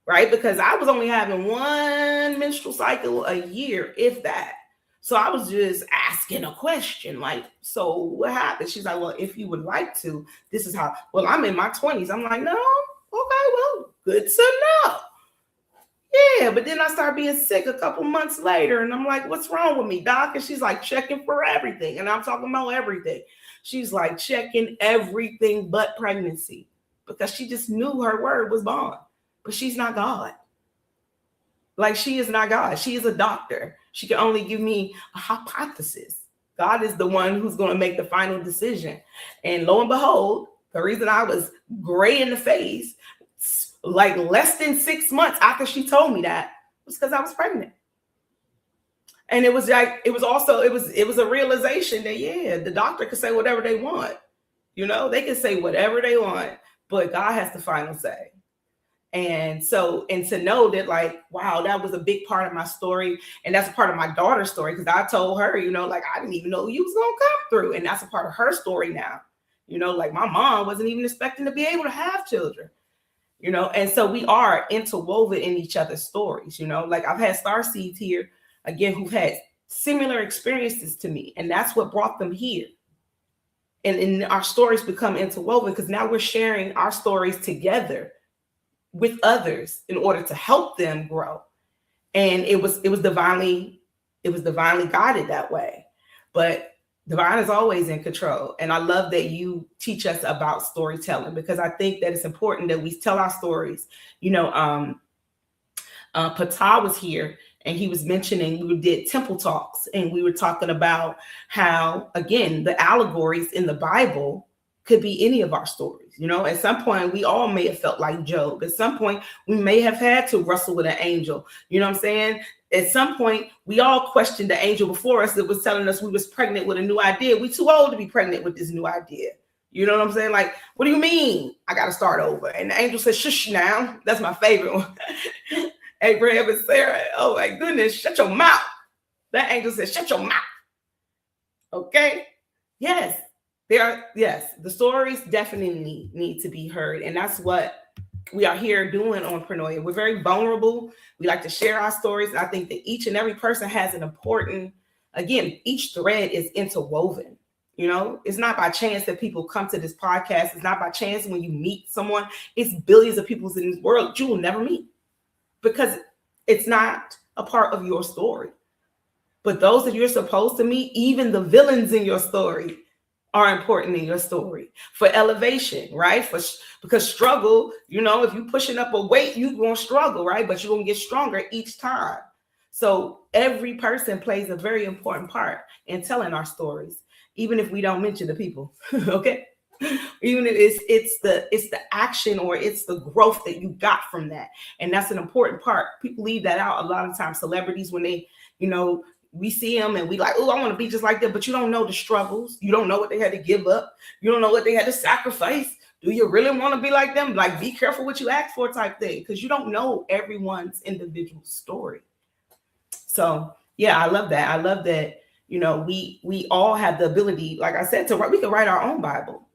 right? Because I was only having one menstrual cycle a year, if that. So I was just asking a question like, so what happened? She's like, well, if you would like to, this is how, well, I'm in my 20s. I'm like, no, okay, well, good to know. Yeah, but then I started being sick a couple months later, and I'm like, what's wrong with me, doc? And she's like, checking for everything. And I'm talking about everything. She's like, checking everything but pregnancy, because she just knew her word was bond. But she's not God. Like, she is not God. She is a doctor. She can only give me a hypothesis. God is the one who's going to make the final decision. And lo and behold, the reason I was gray in the face, like less than 6 months after she told me that, was because I was pregnant. And it was like, it was a realization that, yeah, the doctor could say whatever they want. They can say whatever they want, but God has the final say. And to know that, like, wow, that was a big part of my story. And that's a part of my daughter's story, because I told her, like, I didn't even know you was going to come through. And that's a part of her story now. Like, my mom wasn't even expecting to be able to have children, and so we are interwoven in each other's stories, like I've had Starseeds here, again, who've had similar experiences to me. And that's what brought them here. And our stories become interwoven because now we're sharing our stories together with others in order to help them grow. And it was divinely guided that way. But divine is always in control. And I love that you teach us about storytelling, because I think that it's important that we tell our stories. Patah was here, and he was mentioning, we did temple talks, and we were talking about how, again, the allegories in the Bible could be any of our stories. At some point, we all may have felt like Job. At some point, we may have had to wrestle with an angel. You know what I'm saying? At some point, we all questioned the angel before us that was telling us we was pregnant with a new idea. We too old to be pregnant with this new idea. You know what I'm saying? Like, what do you mean? I got to start over. And the angel said, shush now. That's my favorite one. Abraham and Sarah, oh my goodness, shut your mouth. That angel said, shut your mouth. Okay? Yes. The stories definitely need to be heard. And that's what we are here doing on Pronoia. We're very vulnerable. We like to share our stories. I think that each and every person has an important, again, each thread is interwoven. It's not by chance that people come to this podcast. It's not by chance when you meet someone. It's billions of people in this world you will never meet, because it's not a part of your story. But those that you're supposed to meet, even the villains in your story, are important in your story for elevation, right? Because struggle, if you're pushing up a weight, you're going to struggle, right? But you're going to get stronger each time. So every person plays a very important part in telling our stories, even if we don't mention the people, okay? Even if it's the action or it's the growth that you got from that. And that's an important part. People leave that out a lot of times. Celebrities, when they, we see them and we like, oh, I want to be just like them, but you don't know the struggles. You don't know what they had to give up. You don't know what they had to sacrifice. Do you really want to be like them? Like, be careful what you ask for type thing, because you don't know everyone's individual story. So yeah, I love that. I love that, you know, we all have the ability, like I said, to write. We can write our own Bible.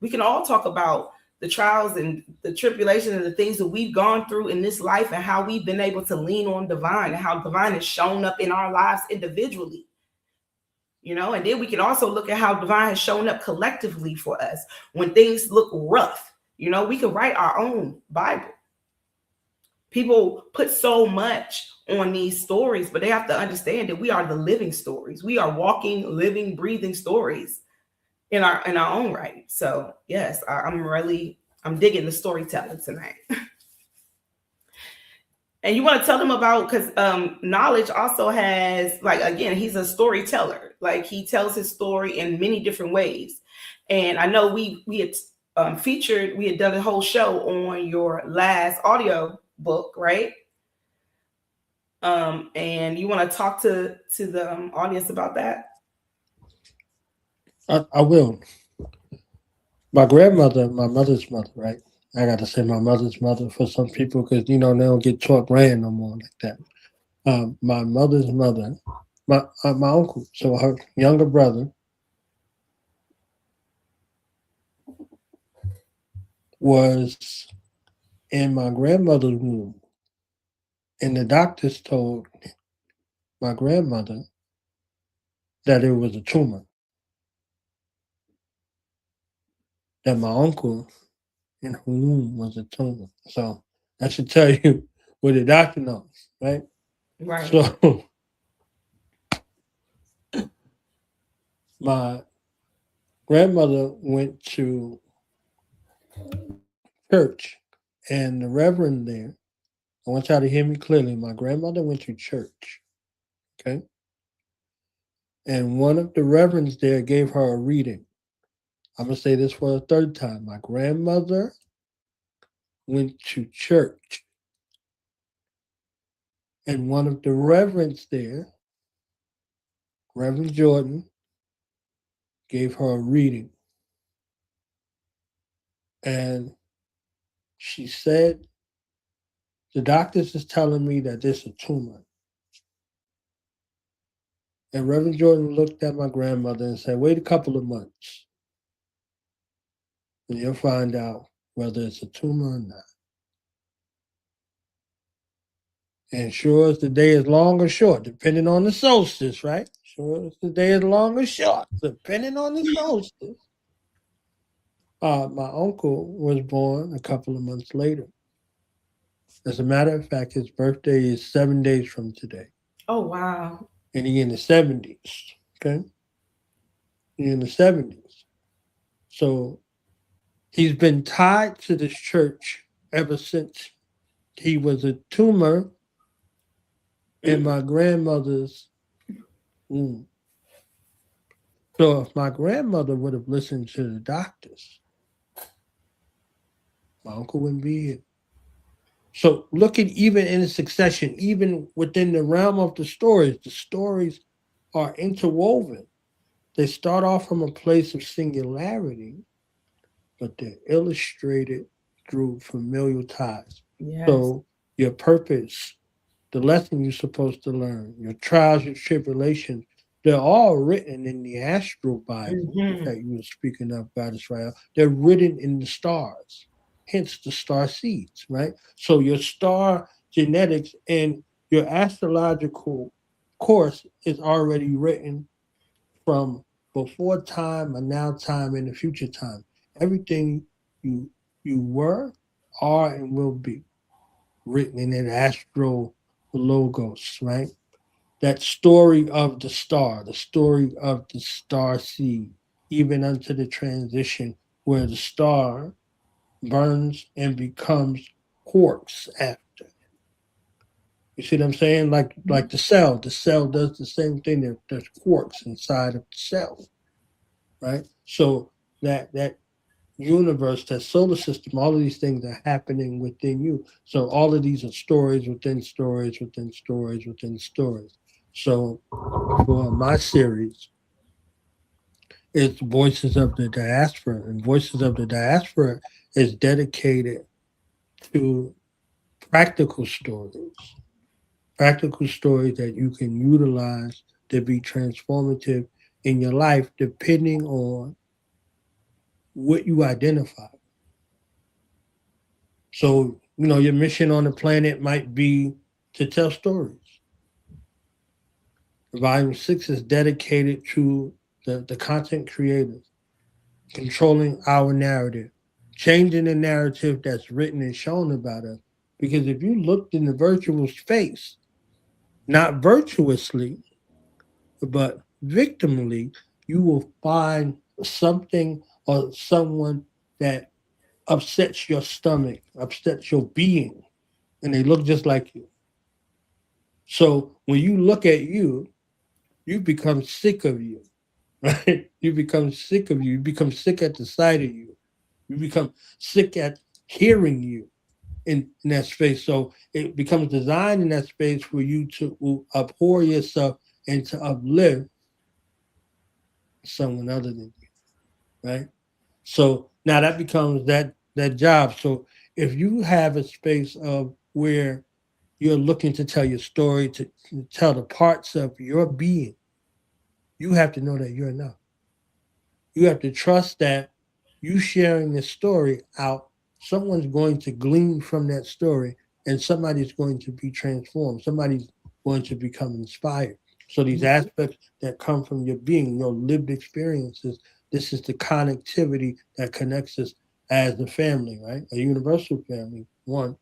We can all talk about the trials and the tribulation and the things that we've gone through in this life and how we've been able to lean on divine and how divine has shown up in our lives individually. You know, and then we can also look at how divine has shown up collectively for us when things look rough. You know, we can write our own Bible. People put so much on these stories, but they have to understand that we are the living stories. We are walking, living, breathing stories in our own right. So yes, I'm digging the storyteller tonight. And you want to tell them about, because Knowledge also has, like, again, he's a storyteller. Like, he tells his story in many different ways. And I know we had we had done a whole show on your last audio book, right? And you want to talk to the audience about that? I will. My grandmother, my mother's mother, right? I got to say my mother's mother for some people, because, you know, they don't get taught brand no more like that. My mother's mother, my uncle, so her younger brother, was in my grandmother's womb, and the doctors told my grandmother that it was a tumor. That my uncle in her womb was a tumor. So that should tell you what the doctor knows, right? Right. So my grandmother went to church, and the reverend there, I want y'all to hear me clearly. My grandmother went to church, okay? And one of the reverends there gave her a reading. I'm going to say this for a third time. My grandmother went to church, and one of the reverends there, Reverend Jordan, gave her a reading. And she said, the doctors is telling me that there's a tumor. And Reverend Jordan looked at my grandmother and said, wait a couple of months, and you'll find out whether it's a tumor or not. And sure as the day is long or short, depending on the solstice, right? Sure as the day is long or short, depending on the solstice. My uncle was born a couple of months later. As a matter of fact, his birthday is 7 days from today. Oh, wow. And he in the 70s, okay? He in the 70s. So he's been tied to this church ever since he was a tumor in my grandmother's womb. So if my grandmother would have listened to the doctors, my uncle wouldn't be here. So look at, even in succession, even within the realm of the stories are interwoven. They start off from a place of singularity, but they're illustrated through familial ties. Yes. So your purpose, the lesson you're supposed to learn, your trials, your tribulations, they're all written in the astral Bible that you were speaking of, Goddess Rael. They're written in the stars, hence the Starseeds, right? So your star genetics and your astrological course is already written from before time, and now time, and the future time. Everything you were, are, and will be written in an astral logos, right? That story of the star, the story of the star seed, even unto the transition where the star burns and becomes quarks after. You see what I'm saying? Like the cell does the same thing. There's quarks inside of the cell, right? So that universe, that solar system, all of these things are happening within you. So all of these are stories within stories within stories within stories. So for my series, it's Voices of the Diaspora, and Voices of the Diaspora is dedicated to practical stories that you can utilize to be transformative in your life, depending on what you identify. So, your mission on the planet might be to tell stories. Volume 6 is dedicated to the content creators, controlling our narrative, changing the narrative that's written and shown about us. Because if you looked in the virtual space, not virtuously, but victimally, you will find something or someone that upsets your stomach, upsets your being, and they look just like you. So when you look at you, you become sick of you, right? You become sick of you. You become sick at the sight of you. You become sick at hearing you in that space. So it becomes designed in that space for you to abhor yourself and to uplift someone other than you, right? So now that becomes that job. So if you have a space of where you're looking to tell your story, to tell the parts of your being, you have to know that you're enough. You have to trust that you sharing this story out, someone's going to glean from that story and somebody's going to be transformed. Somebody's going to become inspired. So these aspects that come from your being, your lived experiences, this is the connectivity that connects us as a family, right? A universal family, one.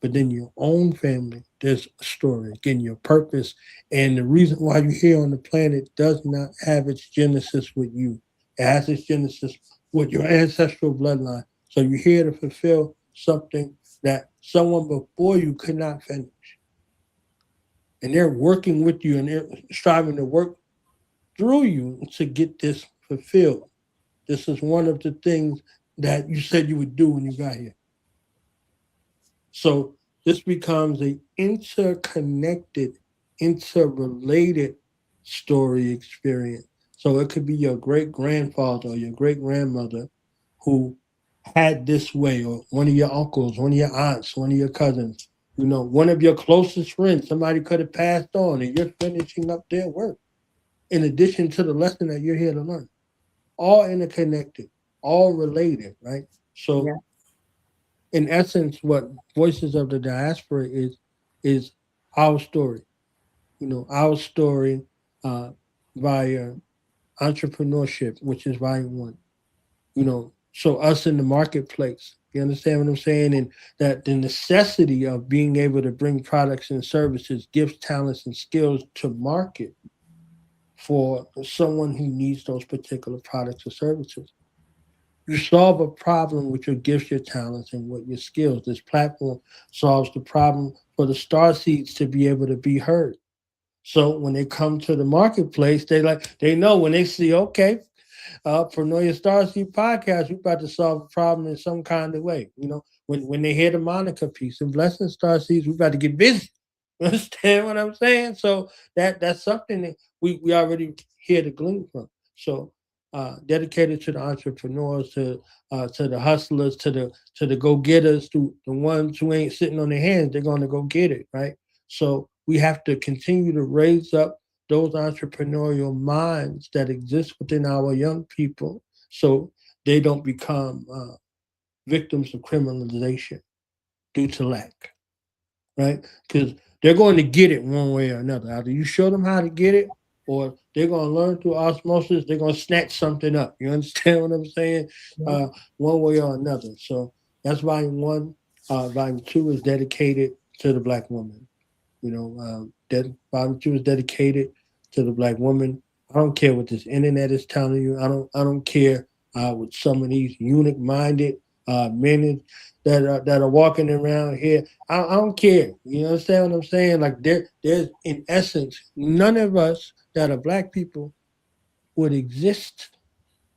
But then your own family, there's a story. Again, your purpose and the reason why you're here on the planet does not have its genesis with you. It has its genesis with your ancestral bloodline. So you're here to fulfill something that someone before you could not finish. And they're working with you and they're striving to work through you to get this fulfilled. This is one of the things that you said you would do when you got here. So this becomes an interconnected, interrelated story experience. So it could be your great grandfather or your great grandmother who had this way, or one of your uncles, one of your aunts, one of your cousins, one of your closest friends, somebody could have passed on and you're finishing up their work in addition to the lesson that you're here to learn. All interconnected, all related, right? So in essence, what Voices of the Diaspora is our story. Our story via entrepreneurship, which is volume 1. So us in the marketplace. You understand what I'm saying? And that the necessity of being able to bring products and services, gifts, talents, and skills to market for someone who needs those particular products or services. You solve a problem with your gifts, your talents, and with your skills. This platform solves the problem for the Starseeds to be able to be heard. So when they come to the marketplace, they know when they see, okay, Pronoia Starseed podcast, we're about to solve a problem in some kind of way. When they hear the Monica piece and Blessing Starseeds, we're about to get busy. You understand what I'm saying? So that's something that we already hear to glean from. So dedicated to the entrepreneurs, to the hustlers, to the go getters, to the ones who ain't sitting on their hands, they're going to go get it, right? So we have to continue to raise up those entrepreneurial minds that exist within our young people, so they don't become victims of criminalization due to lack, right? Because they're going to get it one way or another. Either you show them how to get it, or they're going to learn through osmosis. They're going to snatch something up. You understand what I'm saying? One way or another. So that's volume 1. Volume 2 is dedicated to the Black woman. Volume 2 is dedicated to the Black woman. I don't care what this internet is telling you. I don't care what some of these eunuch-minded men that are walking around here. I don't care. You understand what I'm saying? Like there's in essence, none of us that are Black people would exist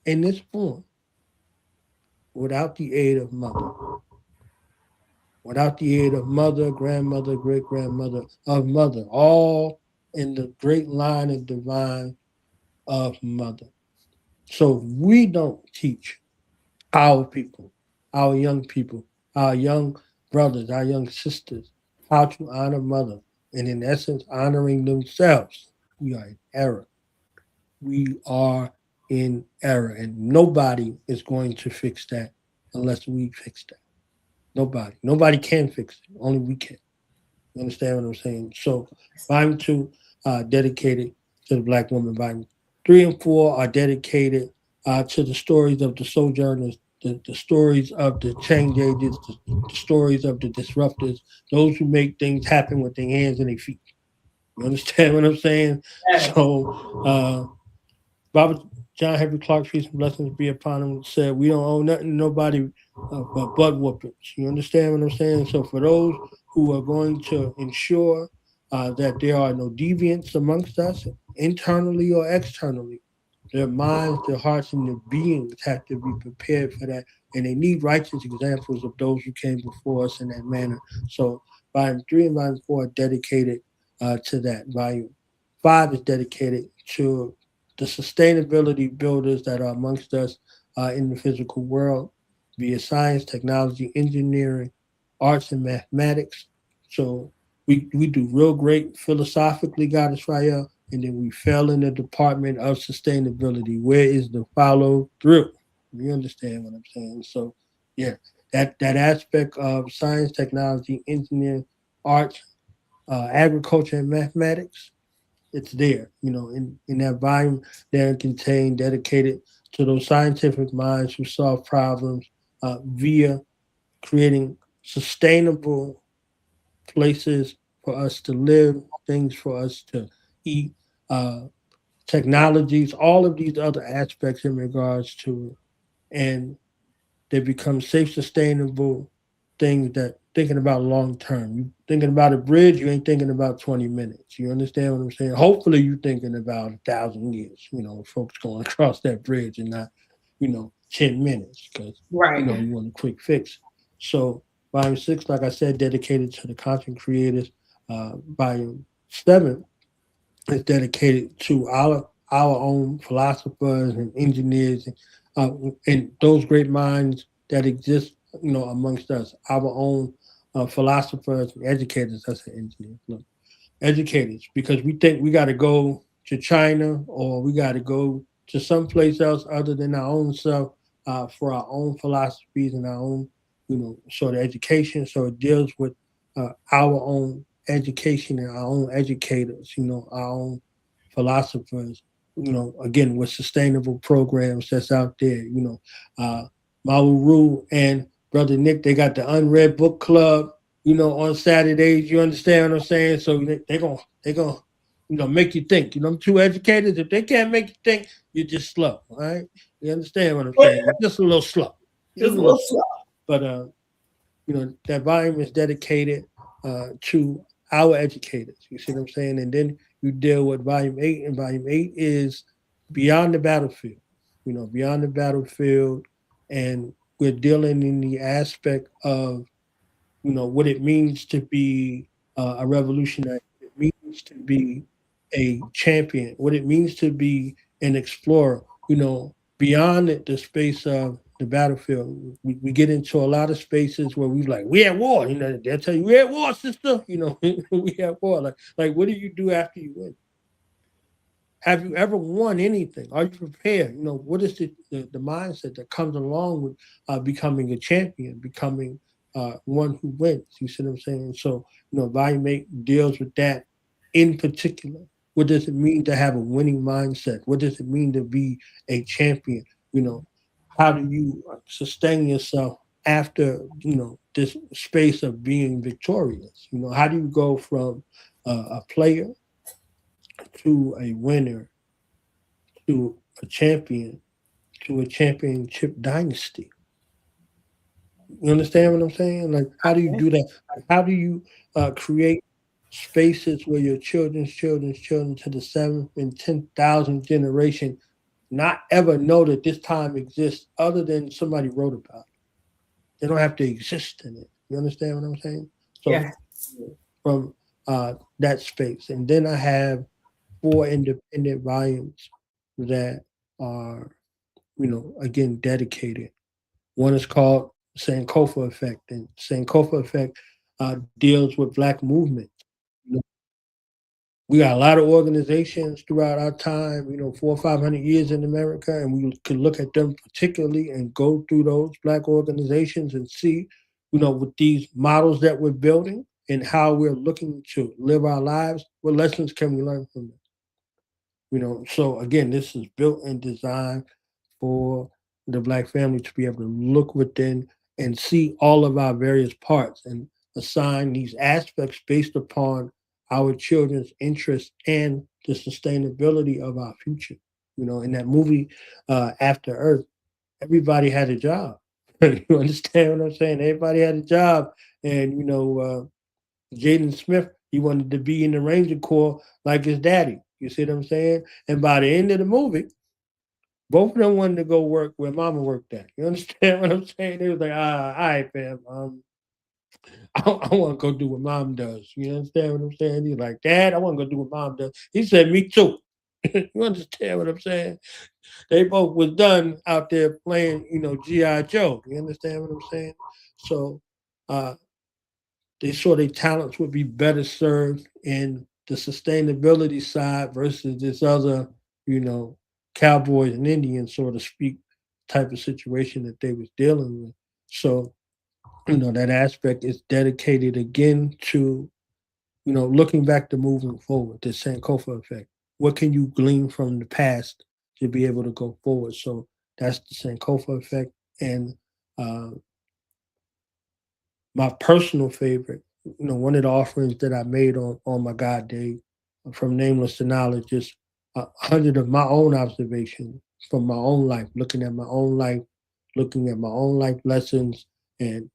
in this form without the aid of mother. Without the aid of mother, grandmother, great grandmother, of mother, all in the great line of divine of mother. So we don't teach our people, our young people, our young brothers, our young sisters, how to honor mother, and in essence, honoring themselves. We are in error. We are in error, and nobody is going to fix that unless we fix that. Nobody. Nobody can fix it. Only we can. You understand what I'm saying? So, volume two, dedicated to the black woman. Volume three and four are dedicated to the stories of the sojourners, the stories of the change agents, the stories of the disruptors, those who make things happen with their hands and their feet. You understand what I'm saying? Yes. So, Robert John Henry Clark, peace and blessings be upon him, said, "We don't owe nothing to nobody but butt whoopings." You understand what I'm saying? So, for those who are going to ensure that there are no deviants amongst us, internally or externally, their minds, their hearts, and their beings have to be prepared for that. And they need righteous examples of those who came before us in that manner. So, volume three and volume four are dedicated to that. Volume five is dedicated to the sustainability builders that are amongst us in the physical world via science, technology, engineering, arts, and mathematics. So we do real great philosophically, Goddess Rael, and then we fell in the department of sustainability. Where is the follow through? You understand what I'm saying? So, yeah, that aspect of science, technology, engineering, arts, agriculture, and mathematics, it's there, in that volume there contained dedicated to those scientific minds who solve problems via creating sustainable places for us to live, things for us to eat, uh, technologies, all of these other aspects in regards to it. And they become safe, sustainable things that thinking about long term. You thinking about a bridge, you ain't thinking about 20 minutes. You understand what I'm saying? Hopefully you thinking about 1,000 years, folks going across that bridge and not, 10 minutes because Right. you want a quick fix. So volume six, like I said, dedicated to the content creators. Volume seven is dedicated to our own philosophers and engineers and those great minds that exist, amongst us. Our own philosophers and educators. I say engineers. Look, educators, because we think we got to go to China or we got to go to someplace else other than our own self for our own philosophies and our own, sort of education. So it deals with our own education and our own educators, our own philosophers, again, with sustainable programs that's out there, Mauru and Brother Nick, they got the Unread Book Club, on Saturdays. You understand what I'm saying? So they're gonna, make you think. I'm two educators. If they can't make you think, you're just slow. All right? You understand what I'm saying? You're just a little slow. Just a little slow. But that volume is dedicated to our educators. You see what I'm saying? And then you deal with volume eight, and volume eight is beyond the battlefield. Beyond the battlefield, and we're dealing in the aspect of what it means to be a revolutionary, what it means to be a champion, what it means to be an explorer, beyond the space of the battlefield. We get into a lot of spaces where we at war, they'll tell you, we at war, sister, we at war. Like, what do you do after you win? Have you ever won anything? Are you prepared? What is the mindset that comes along with becoming a champion, becoming one who wins? You see what I'm saying? So, volume 8 deals with that in particular. What does it mean to have a winning mindset? What does it mean to be a champion? How do you sustain yourself after, this space of being victorious? How do you go from a player to a winner, to a champion, to a championship dynasty? You understand what I'm saying? Like, how do you do that? How do you create spaces where your children's children's children to the 7th and 10,000th generation not ever know that this time exists other than somebody wrote about it? They don't have to exist in it. You understand what I'm saying? So Yeah. from that space. And then I have 4 independent volumes that are, again, dedicated. One is called Sankofa Effect, and Sankofa Effect deals with Black movement. We got a lot of organizations throughout our time, 400 or 500 years in America, and we can look at them particularly and go through those Black organizations and see, with these models that we're building and how we're looking to live our lives, what lessons can we learn from them? So again, this is built and designed for the Black family to be able to look within and see all of our various parts and assign these aspects based upon our children's interests and the sustainability of our future. In that movie, After Earth, everybody had a job. You understand what I'm saying? Everybody had a job. And, Jaden Smith, he wanted to be in the Ranger Corps like his daddy. You see what I'm saying? And by the end of the movie, both of them wanted to go work where mama worked at. You understand what I'm saying? They was like, all right, fam. I want to go do what mom does. You understand what I'm saying? He's like, Dad, I want to go do what mom does. He said, me too. You understand what I'm saying? They both was done out there playing, G.I. Joe. You understand what I'm saying? So they saw their talents would be better served in the sustainability side versus this other, cowboys and Indians, so to speak, type of situation that they was dealing with. So, that aspect is dedicated again to, looking back to moving forward, the Sankofa effect. What can you glean from the past to be able to go forward? So that's the Sankofa effect. And my personal favorite, one of the offerings that I made on my God Day, from nameless to knowledge, is 100 of my own observations from my own life, looking at my own life, looking at my own life lessons, and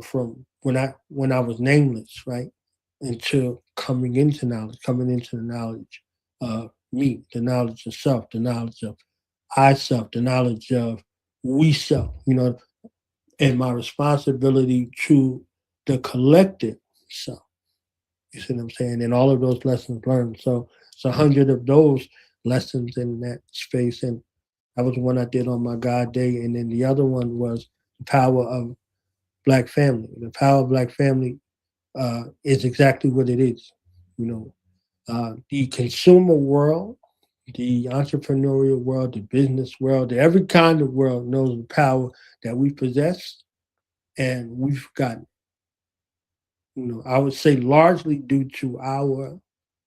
from when I was nameless, right, until coming into knowledge, coming into the knowledge of me, the knowledge of self, the knowledge of I self, the knowledge of we self, and my responsibility to the collective self. You see what I'm saying? And all of those lessons learned. So it's 100 of those lessons in that space. And that was one I did on my God Day. And then the other one was the power of Black family. The power of Black family is exactly what it is. The consumer world, the entrepreneurial world, the business world, every kind of world knows the power that we possess and we've forgotten. I would say largely due to our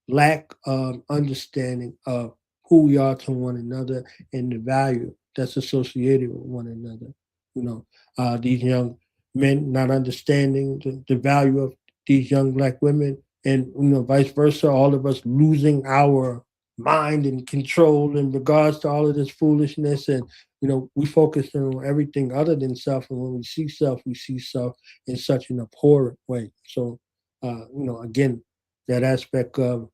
lack of understanding of who we are to one another and the value that's associated with one another. These young men not understanding the value of these young Black women, and vice versa. All of us losing our mind and control in regards to all of this foolishness, and we focus on everything other than self. And when we see self in such an abhorrent way. So, again, that aspect of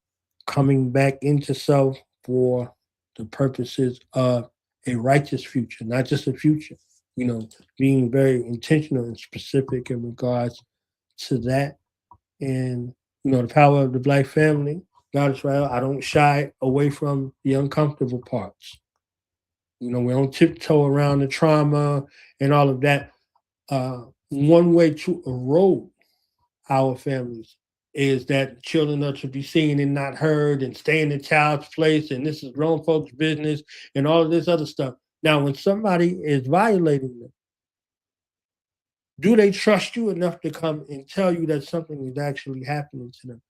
coming back into self for the purposes of a righteous future, not just a future, being very intentional and specific in regards to that. And, the power of the Black family, God is right. I don't shy away from the uncomfortable parts. We don't tiptoe around the trauma and all of that. One way to erode our families is that children are to be seen and not heard and stay in the child's place, and this is grown folks' business and all of this other stuff. Now, when somebody is violating them, do they trust you enough to come and tell you that something is actually happening to them?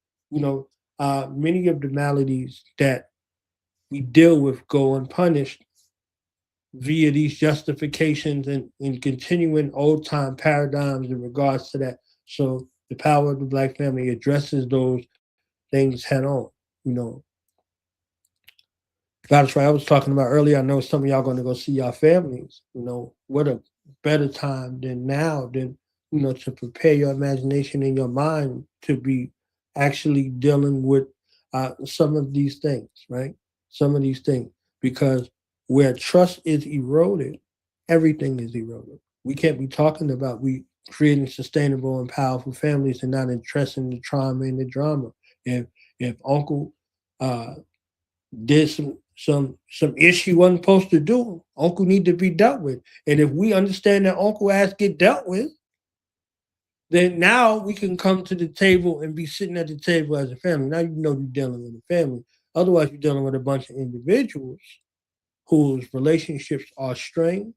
Many of the maladies that we deal with go unpunished via these justifications and continuing old time paradigms in regards to that. So the power of the Black family addresses those things head on. You know, That's right. I was talking about earlier. I know some of y'all going to go see your families. What a better time than now than to prepare your imagination and your mind to be actually dealing with some of these things, right? Some of these things, because where trust is eroded, everything is eroded. We can't be talking about we creating sustainable and powerful families and not addressing the trauma and the drama. If Uncle did some issue wasn't supposed to do, Uncle need to be dealt with. And if we understand that Uncle has to get dealt with, then now we can come to the table and be sitting at the table as a family. Now you know you're dealing with a family. Otherwise, you're dealing with a bunch of individuals whose relationships are strained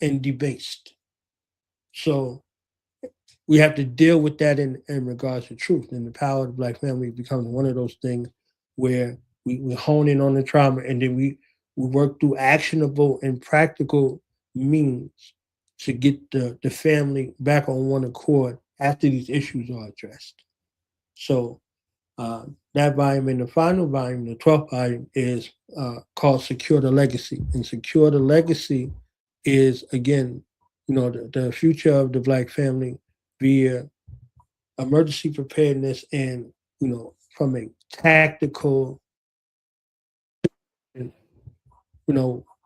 and debased. So we have to deal with that in regards to truth. And the power of the Black family becomes one of those things where we hone in on the trauma, and then we work through actionable and practical means to get the family back on one accord after these issues are addressed. So that volume and the final volume, the 12th volume, is called Secure the Legacy. And Secure the Legacy is, again, the future of the Black family via emergency preparedness and, from a tactical,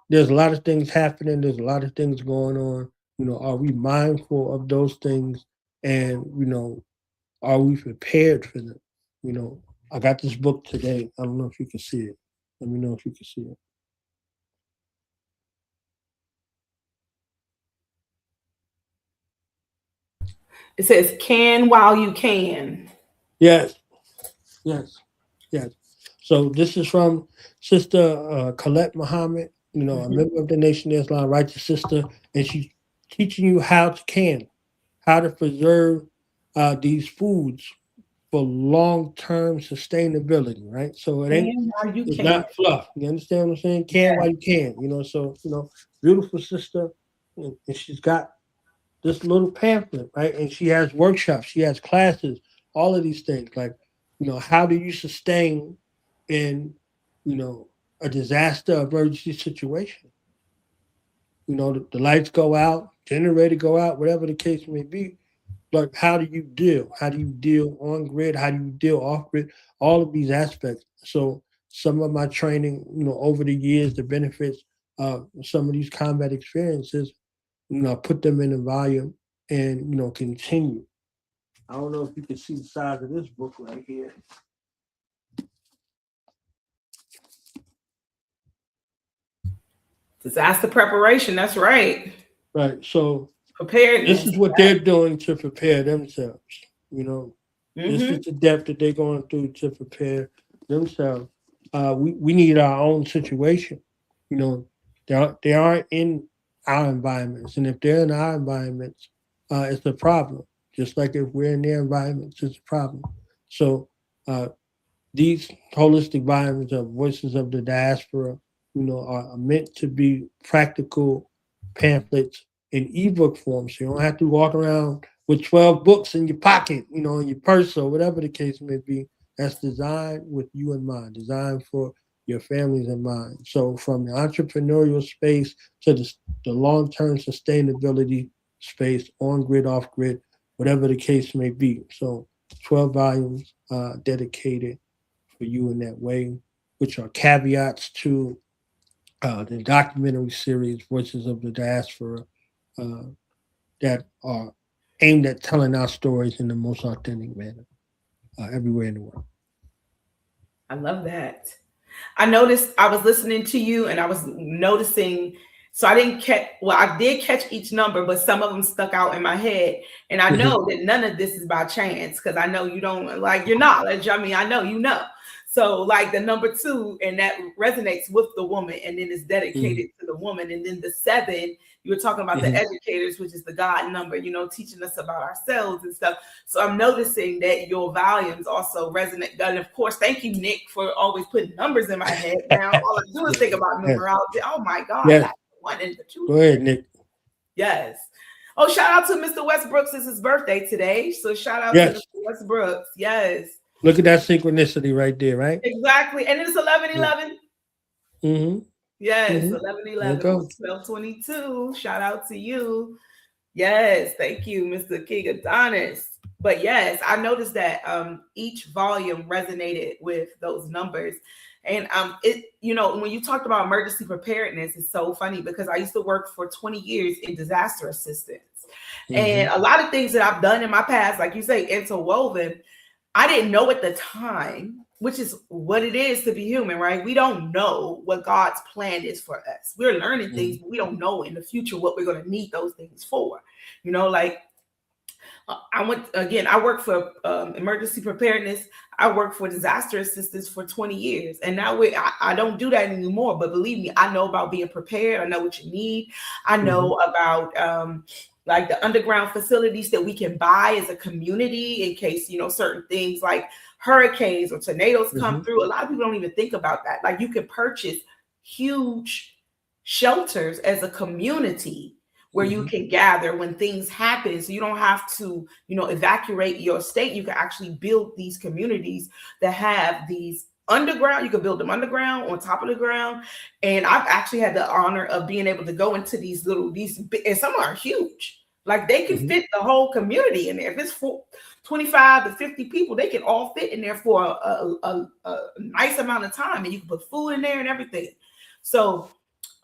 there's a lot of things happening. There's a lot of things going on. Are we mindful of those things? And, are we prepared for them? I got this book today. I don't know if you can see it. Let me know if you can see it. It says, "Can while you can." Yes. So this is from Sister Colette Muhammad, a member of the Nation of Islam, righteous sister, and she's teaching you how to preserve these foods for long-term sustainability, right? So it's not fluff. You understand what I'm saying? Can while you can, so beautiful sister, and she's got this little pamphlet, right? And she has workshops, she has classes, all of these things. Like, how do you sustain in, a disaster emergency situation? The lights go out, generator go out, whatever the case may be. Like, how do you deal? How do you deal on grid? How do you deal off grid? All of these aspects. So some of my training, over the years, the benefits of some of these combat experiences, put them in a volume and, continue. I don't know if you can see the size of this book right here. Disaster preparation, that's right. Right. So preparedness. This is what they're doing to prepare themselves. This is the depth that they're going through to prepare themselves. We need our own situation. They aren't in our environments, and if they're in our environments, it's a problem. Just like if we're in their environments, it's a problem. So these holistic volumes of Voices of the Diaspora, are meant to be practical pamphlets in ebook form. So you don't have to walk around with 12 books in your pocket, in your purse or whatever the case may be. That's designed with you in mind, designed for your families in mind. So from the entrepreneurial space to the long-term sustainability space, on grid, off grid, whatever the case may be. So 12 volumes dedicated for you in that way, which are caveats to the documentary series Voices of the Diaspora that are aimed at telling our stories in the most authentic manner everywhere in the world. I love that. I noticed, I was listening to you and I was noticing, so I didn't catch, well, I did catch each number, but some of them stuck out in my head. And I know that none of this is by chance, because I know you don't like your knowledge. I mean, I know you know. So like the number 2, and that resonates with the woman, and then it's dedicated to the woman. And then the 7, you were talking about the educators, which is the God number, teaching us about ourselves and stuff. So I'm noticing that your volumes also resonate. And of course, thank you, Nick, for always putting numbers in my head. Now all I do is think about numerology. Oh my God. Yes. One and the 2. Go ahead, Nick. Yes. Oh, shout out to Mr. Westbrooks. It's his birthday today. So shout out to Mr. Westbrooks. Yes. Look at that synchronicity right there, right? Exactly. And it's 11/11. Yes, 11/11. 12/22. Shout out to you. Yes, thank you, Mr. King Adonis. But yes, I noticed that each volume resonated with those numbers. And when you talked about emergency preparedness, it's so funny because I used to work for 20 years in disaster assistance. And a lot of things that I've done in my past, like you say, interwoven, I didn't know at the time, which is what it is to be human, right? We don't know what God's plan is for us. We're learning things, but we don't know in the future what we're going to need those things for. You know, like I work for emergency preparedness. I worked for disaster assistance for 20 years. And now I don't do that anymore. But believe me, I know about being prepared. I know what you need. I know about like the underground facilities that we can buy as a community in case, you know, certain things like hurricanes or tornadoes come through. A lot of people don't even think about that. Like you can purchase huge shelters as a community where you can gather when things happen. So you don't have to, you know, evacuate your state. You can actually build these communities that have these underground. You can build them underground, on top of the ground. And I've actually had the honor of being able to go into these, and some are huge. Like they can fit the whole community in there. If it's 25 to 50 people, they can all fit in there for a nice amount of time. And you can put food in there and everything. So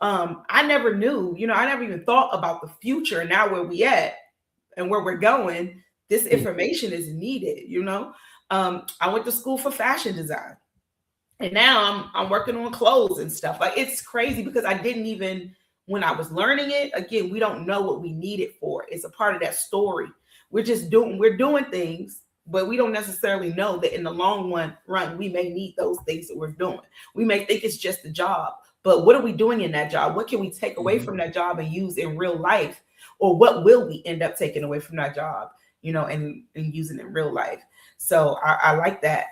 I never knew, you know, I never even thought about the future. And now where we at and where we're going, this information is needed, you know. I went to school for fashion design. And now I'm working on clothes and stuff. Like it's crazy because I didn't even, when I was learning it, again, we don't know what we need it for. It's a part of that story. We're doing things, but we don't necessarily know that in the long run, we may need those things that we're doing. We may think it's just a job, but what are we doing in that job? What can we take away from that job and use in real life? Or what will we end up taking away from that job, you know, and using in real life? So I like that.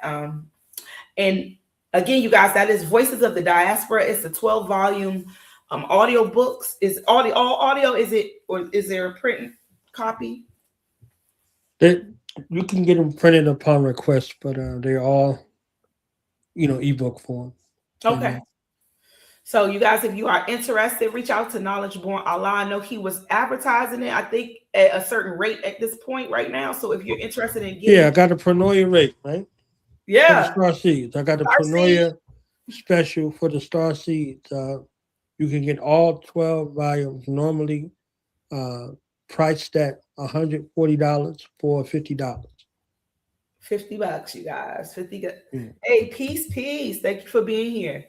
And again, you guys, that is Voices of the Diaspora. It's a 12-volume audio books. Is all audio? Is it, or is there a print copy? You can get them printed upon request, but they're all, you know, ebook form. Okay. So you guys, if you are interested, reach out to Knowledge Born Allah. I know he was advertising it, I think, at a certain rate at this point right now. So if you're interested in getting, I got a Pronoia rate, right? Yeah. For the Starseeds. I got the Pronoia special for the Starseeds. You can get all 12 volumes normally priced at $140 for $50. $50, you guys. Hey, peace. Thank you for being here.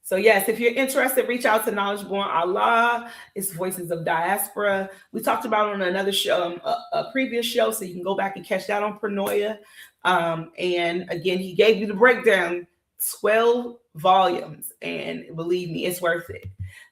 So yes, if you're interested, reach out to Knowledge Born Allah. It's Voices of Diaspora. We talked about it on another show, a previous show, so you can go back and catch that on Pronoia. And again, he gave you the breakdown, 12 volumes, and believe me, it's worth it.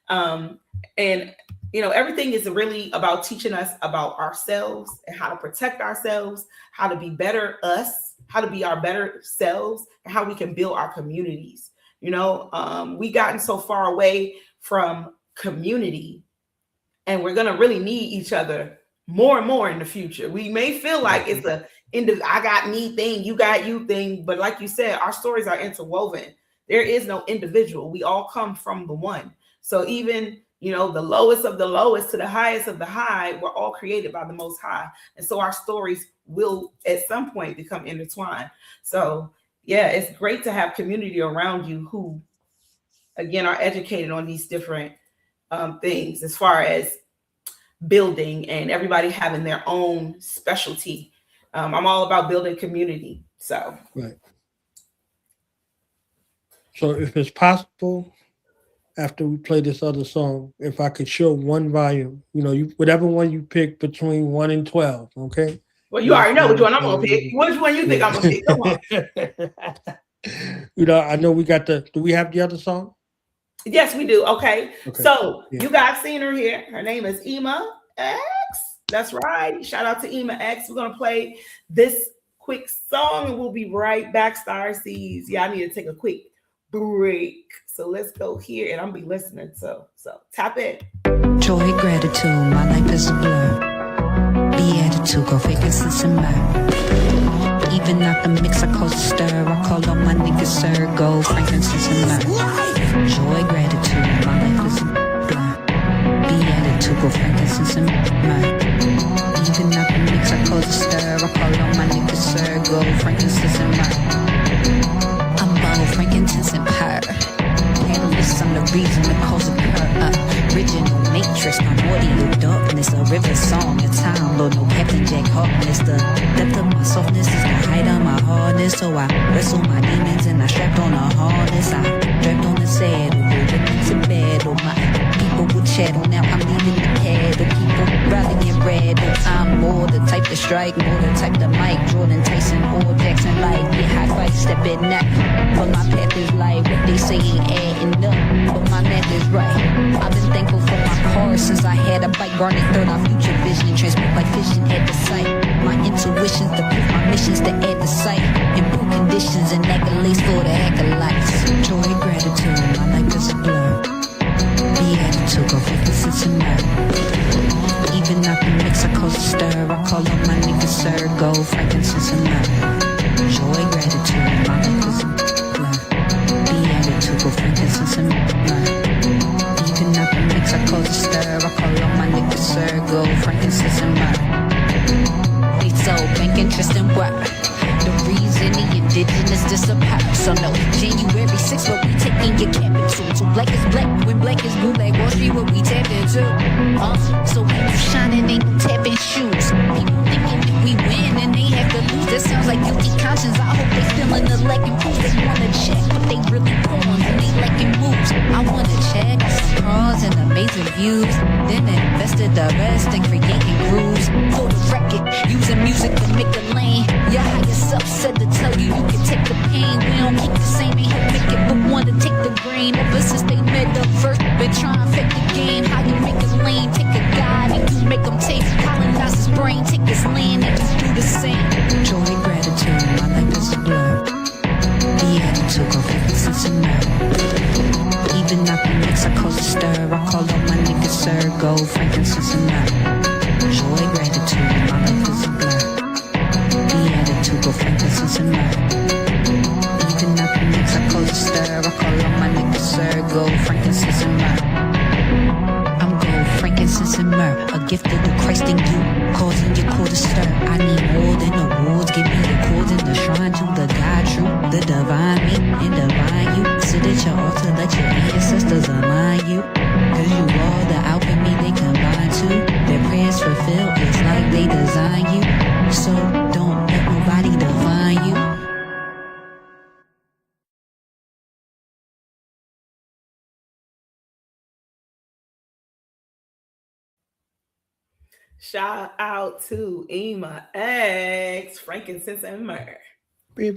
And you know, everything is really about teaching us about ourselves and how to protect ourselves, how to be better us, how to be our better selves, and how we can build our communities. You know, we gotten so far away from community, and we're gonna really need each other more and more in the future. We may feel like it's I got me thing, you got you thing, but like you said, our stories are interwoven. There is no individual. We all come from the one. So even, you know, the lowest of the lowest to the highest of the high, we're all created by the Most High. And so our stories will at some point become intertwined. So yeah, it's great to have community around you who, again, are educated on these different things as far as building and everybody having their own specialty. I'm all about building community. So right. So if it's possible, after we play this other song, if I could show one volume, you know, whatever one you pick between 1 and 12, okay? Well, you already know which one I'm gonna pick. Which one you think I'm gonna pick? Come on. You know, I know we got do we have the other song? Yes, we do. Okay. So you guys seen her here. Her name is Ema X. That's right. Shout out to Ema X. We're gonna play this quick song and we'll be right back. Starseeds. Yeah, I need to take a quick break. So let's go here and I'll be listening. So tap in. Joy, gratitude, my life is a blur. Beatitude, go fake sense and myrrh. Even out the mix, I cause a stir. I call on my niggas, sir. Gold, frankincense and myrrh. Joy, gratitude, my life is a blur. Beatitude, go frankincense and myrrh. Even out the mix, I cause a stir. I call on my niggas, sir. Gold, frankincense and myrrh. I'm bold, frankincense and purr. Catalyst, I'm the reason the cause occur. Original, make matrix, primordial darkness, a river song, a time, Lord, no Captain Jack Harkness. The depth of my softness is the height of my hardness. So I wrestle my demons and I strapped on a harness. I strapped on the saddle, holding into battle. My people would chattel, now I'm leading the cattle. People rallying red, I'm more the type to strike, more the type to Mike, Jordan, Tyson, or Jackson, like, yeah, high fight, step in that. But my path is like what they say ain't adding up, but my math is right. I've been thankful for my car since I had a bike. Garnet third, our future vision, transmute like vision at the sight. My intuition's the proof, my mission's to add the sight. Improve conditions and accolades for the acolytes. Joy, gratitude, my life is a blur. Beatitude, go for this and that. Even out the mix, I cause a stir. I call on my niggas, sir, gold, frankincense and myrrh. Joy, gratitude, my life is a blur. Beatitude, go frankincense and myrrh. Even out the mix, I cause a stir. I call on my niggas, sir, gold, frankincense and myrrh. They so bank interest and what? The reason the indigenous disappear. So no, January 6th, but we taking your capital. So black is black, when black is blue, like Wall Street, what we tap into. So when you shining, ain't no tapping shoes. People thinking if we win, then they have to lose. That sounds like guilty conscience. I hope they feeling the lacking proof. They wanna check, but they really pawns and they lacking moves. I wanna check some pros and amazing views. Then invested the rest in creating grooves. For the record, using music to make a lane. Your higher self said to tell you you can take the pain. We don't keep the same, ain't here make it, but wanna take the grain. Ever since they met up first, been trying to fake the game. How you make a lane, take a guide, and you make them take. Colonize his brain, take his land, and just do the same. Joy, gratitude, my life is a blur. Beatitude, go frankincense and myrrh. Even out the mix, I cause a stir. I call on my niggas, sir, gold, frankincense and myrrh. Joy, gratitude, my life is a blur. Beatitude, go frankincense and myrrh. Even out the mix, I cause a stir. I call on my niggas, sir, gold, frankincense and myrrh. I'm gold, frankincense and myrrh, a gift of the Christ in you, causing your core to stir. I need more than awards, give me the chords and the shrine to the God true, the divine me and divine you. Sit at your altar, let your ancestors align you. Cause you are the alchemy they combine to. Their prayers fulfilled, it's like they design you. So don't let nobody define you. Shout out to Ema X, frankincense and myrrh. Yes,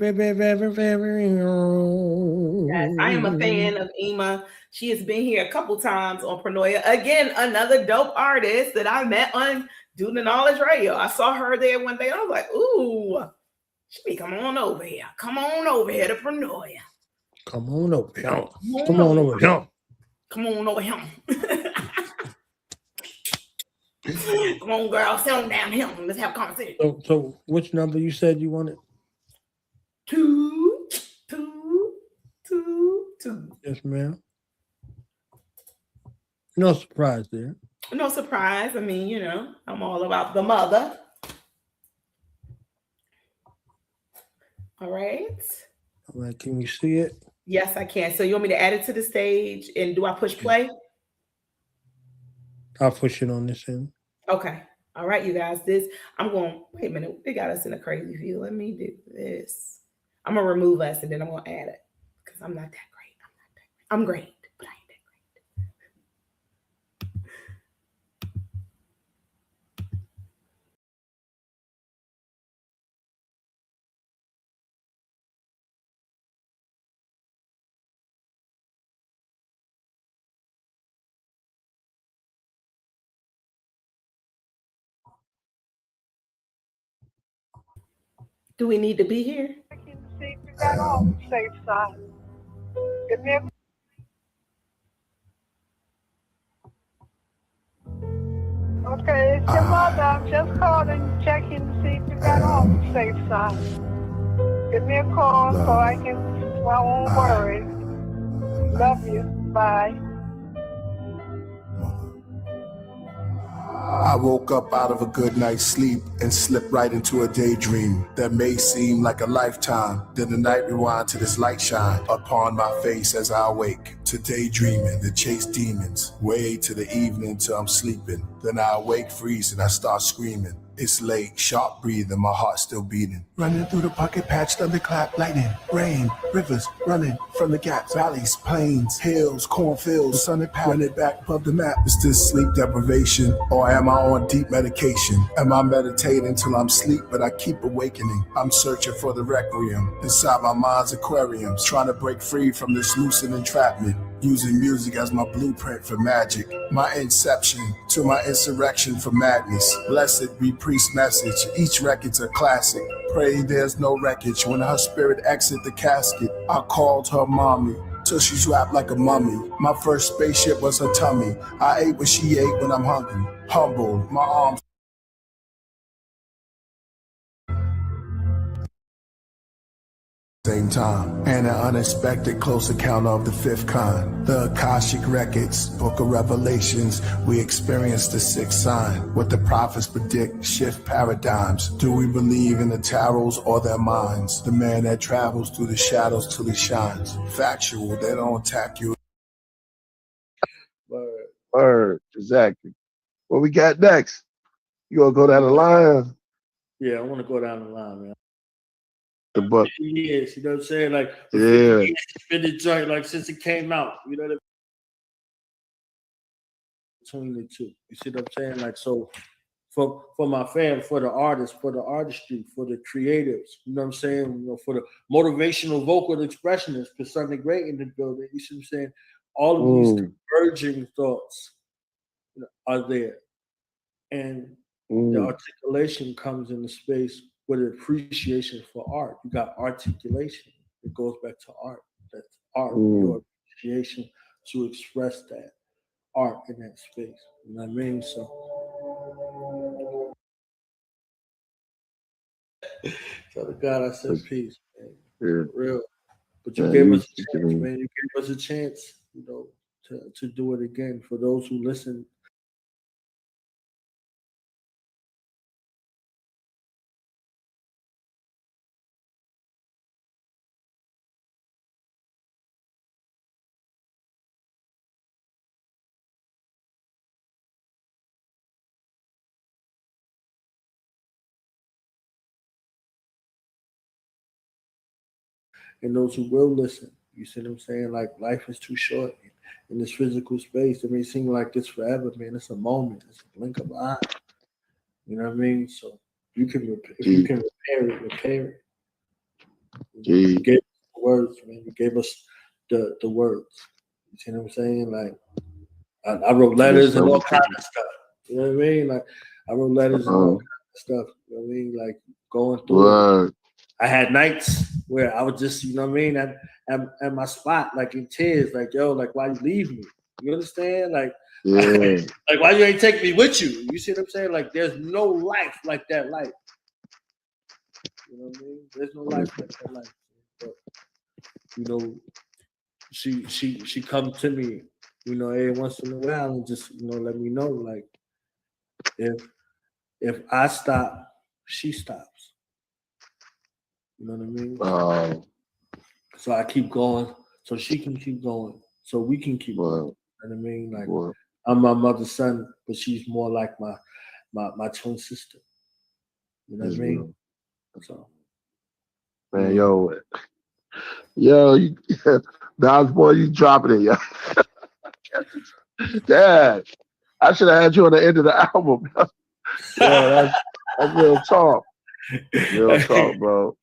I am a fan of Ema. She has been here a couple times on Pronoia. Again, another dope artist that I met on Do the Knowledge Radio. I saw her there one day. I was like, ooh, she come on over here. Come on over here to Pronoia. Come on over here. Come on over here. Come on over here. Come on, girl. Sit on down here. Let's have a conversation. So which number you said you wanted? 2. Yes, ma'am. No surprise there. No surprise. I mean, you know, I'm all about the mother. All right. All right. Can you see it? Yes, I can. So you want me to add it to the stage, and do I push play? I'll push it on this end. Okay. All right, you guys. I'm going, wait a minute. They got us in a crazy view. Let me do this. I'm going to remove us, and then I'm going to add it because I'm not that great. I'm great, but I ain't that great. Do we need to be here? We got on the safe side. Give me a Okay, it's your mother. I'm just calling, checking to see if you got on the safe side. Give me a call so I won't worry. Love you. Bye. I woke up out of a good night's sleep and slipped right into a daydream that may seem like a lifetime. Then the night rewind to this light shine upon my face as I awake to daydreaming, to chase demons, way to the evening till I'm sleeping. Then I awake, freeze, and I start screaming. It's late, sharp breathing, my heart still beating. Running through the pocket patch, thunderclap, lightning, rain, rivers running from the gaps, valleys, plains, hills, cornfields, the sun and running back above the map. Is this sleep deprivation, or am I on deep medication? Am I meditating till I'm asleep, but I keep awakening? I'm searching for the requiem inside my mind's aquariums, trying to break free from this lucid entrapment. Using music as my blueprint for magic, my inception to my insurrection for madness. Blessed be priest message, each record's a classic. Pray there's no wreckage when her spirit exit the casket. I called her mommy till she's wrapped like a mummy. My first spaceship was her tummy. I ate what she ate when I'm hungry. Humbled, my arms same time, and an unexpected close encounter of the fifth kind. The Akashic Records, Book of Revelations, we experience the sixth sign. What the prophets predict, shift paradigms. Do we believe in the tarots or their minds? The man that travels through the shadows till he shines. Factual, they don't attack you. Word, exactly. What we got next? You gonna go down the line? Yeah, I want to go down the line, man. The book. 50 years, you know what I'm saying? Like, for 50 Yeah. years, it's been the joint, like, since it came out, you know what I mean? Between the two, you see what I'm saying? Like, so for my fam, for the artists, for the artistry, for the creatives, you know what I'm saying? You know, for the motivational vocal expressionists, because something great in the building, you see what I'm saying? All of these converging thoughts, you know, are there. And the articulation comes in the space with appreciation for art. You got articulation. It goes back to art. That's art. Your appreciation to express that art in that space. You know what I mean? So to God, I said peace, man. Yeah. For real. But you Yeah, gave us a chance, man. You gave us a chance, you know, to do it again. For those who listen, and those who will listen. You see what I'm saying? Like, life is too short in this physical space. It may seem like it's forever, man. It's a moment. It's a blink of an eye. You know what I mean? So you can, if you can repair it, repair it. You gave us the words, man. You gave us the words. You see what I'm saying? Like, I wrote letters and all kinds of stuff. You know what I mean? Like, I wrote letters and all kinds of stuff. You know what I mean? Like, going through it. I had nights where I would just, you know what I mean, at my spot, like in tears, like, yo, like, why you leave me? You understand? Like, like, why you ain't take me with you? You see what I'm saying? Like, there's no life like that life. You know what I mean? There's no life like that life. But, you know, she comes to me, you know, every once in a while and just, you know, let me know, like, if I stop, she stops. You know what I mean? So I keep going, so she can keep going, so we can keep going. You know what I mean? Like, I'm my mother's son, but she's more like my twin sister. You know what I mean? So, man, yo, Nas boy, you dropping it, yo. Dad, I should have had you on the end of the album. Yeah, that's real talk. Real talk, bro.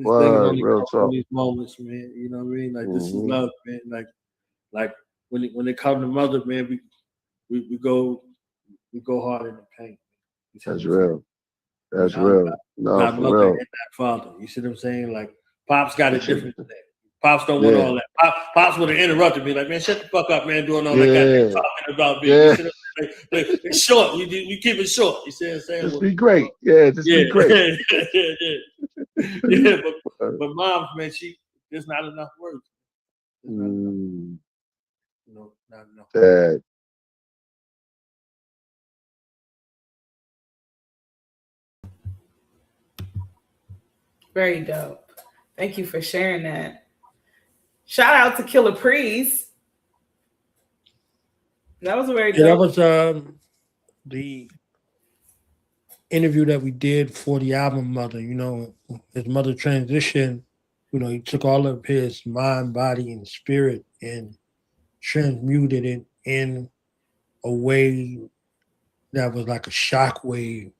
Real talk. These moments, man. You know what I mean? Like, this is love, man. Like when it comes to mother, man, we go hard in the paint. That's real. That's real. No, for real. And that father. You see what I'm saying? Like, Pops got a different thing. Pops don't want all that. Pops would have interrupted me, like, man, shut the fuck up, man, doing all that goddamn talking about me. You see what I'm saying? Like, it's short. We keep it short. You see what I'm saying? Just be great. Yeah, just be great. Yeah, but mom, man, there's not enough words. No, not enough. Dad. Very dope. Thank you for sharing that. Shout out to Killer Priest. That was very Yeah, that dope. was the interview that we did for the album Mother. You know, his mother transitioned. You know, he took all of his mind, body, and spirit and transmuted it in a way that was like a shock wave,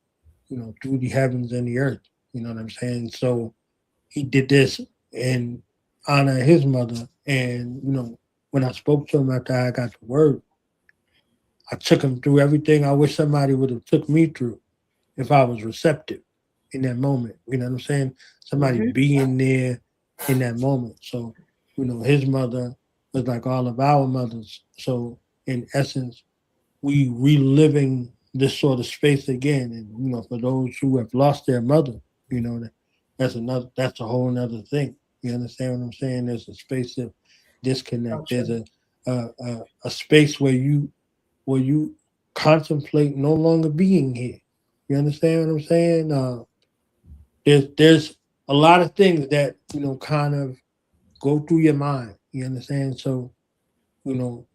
you know, through the heavens and the earth. You know what I'm saying? So he did this in honor of his mother. And, you know, when I spoke to him after I got the word, I took him through everything I wish somebody would have took me through if I was receptive in that moment. You know what I'm saying? Somebody Mhm. being there in that moment. So, you know, his mother was like all of our mothers. So in essence, we reliving this sort of space again. And you know, for those who have lost their mother, you know, that's a whole nother thing. You understand what I'm saying? There's a space of disconnect. There's a space where you contemplate no longer being here. You understand what I'm saying? There's a lot of things that you know kind of go through your mind. You understand? So you know,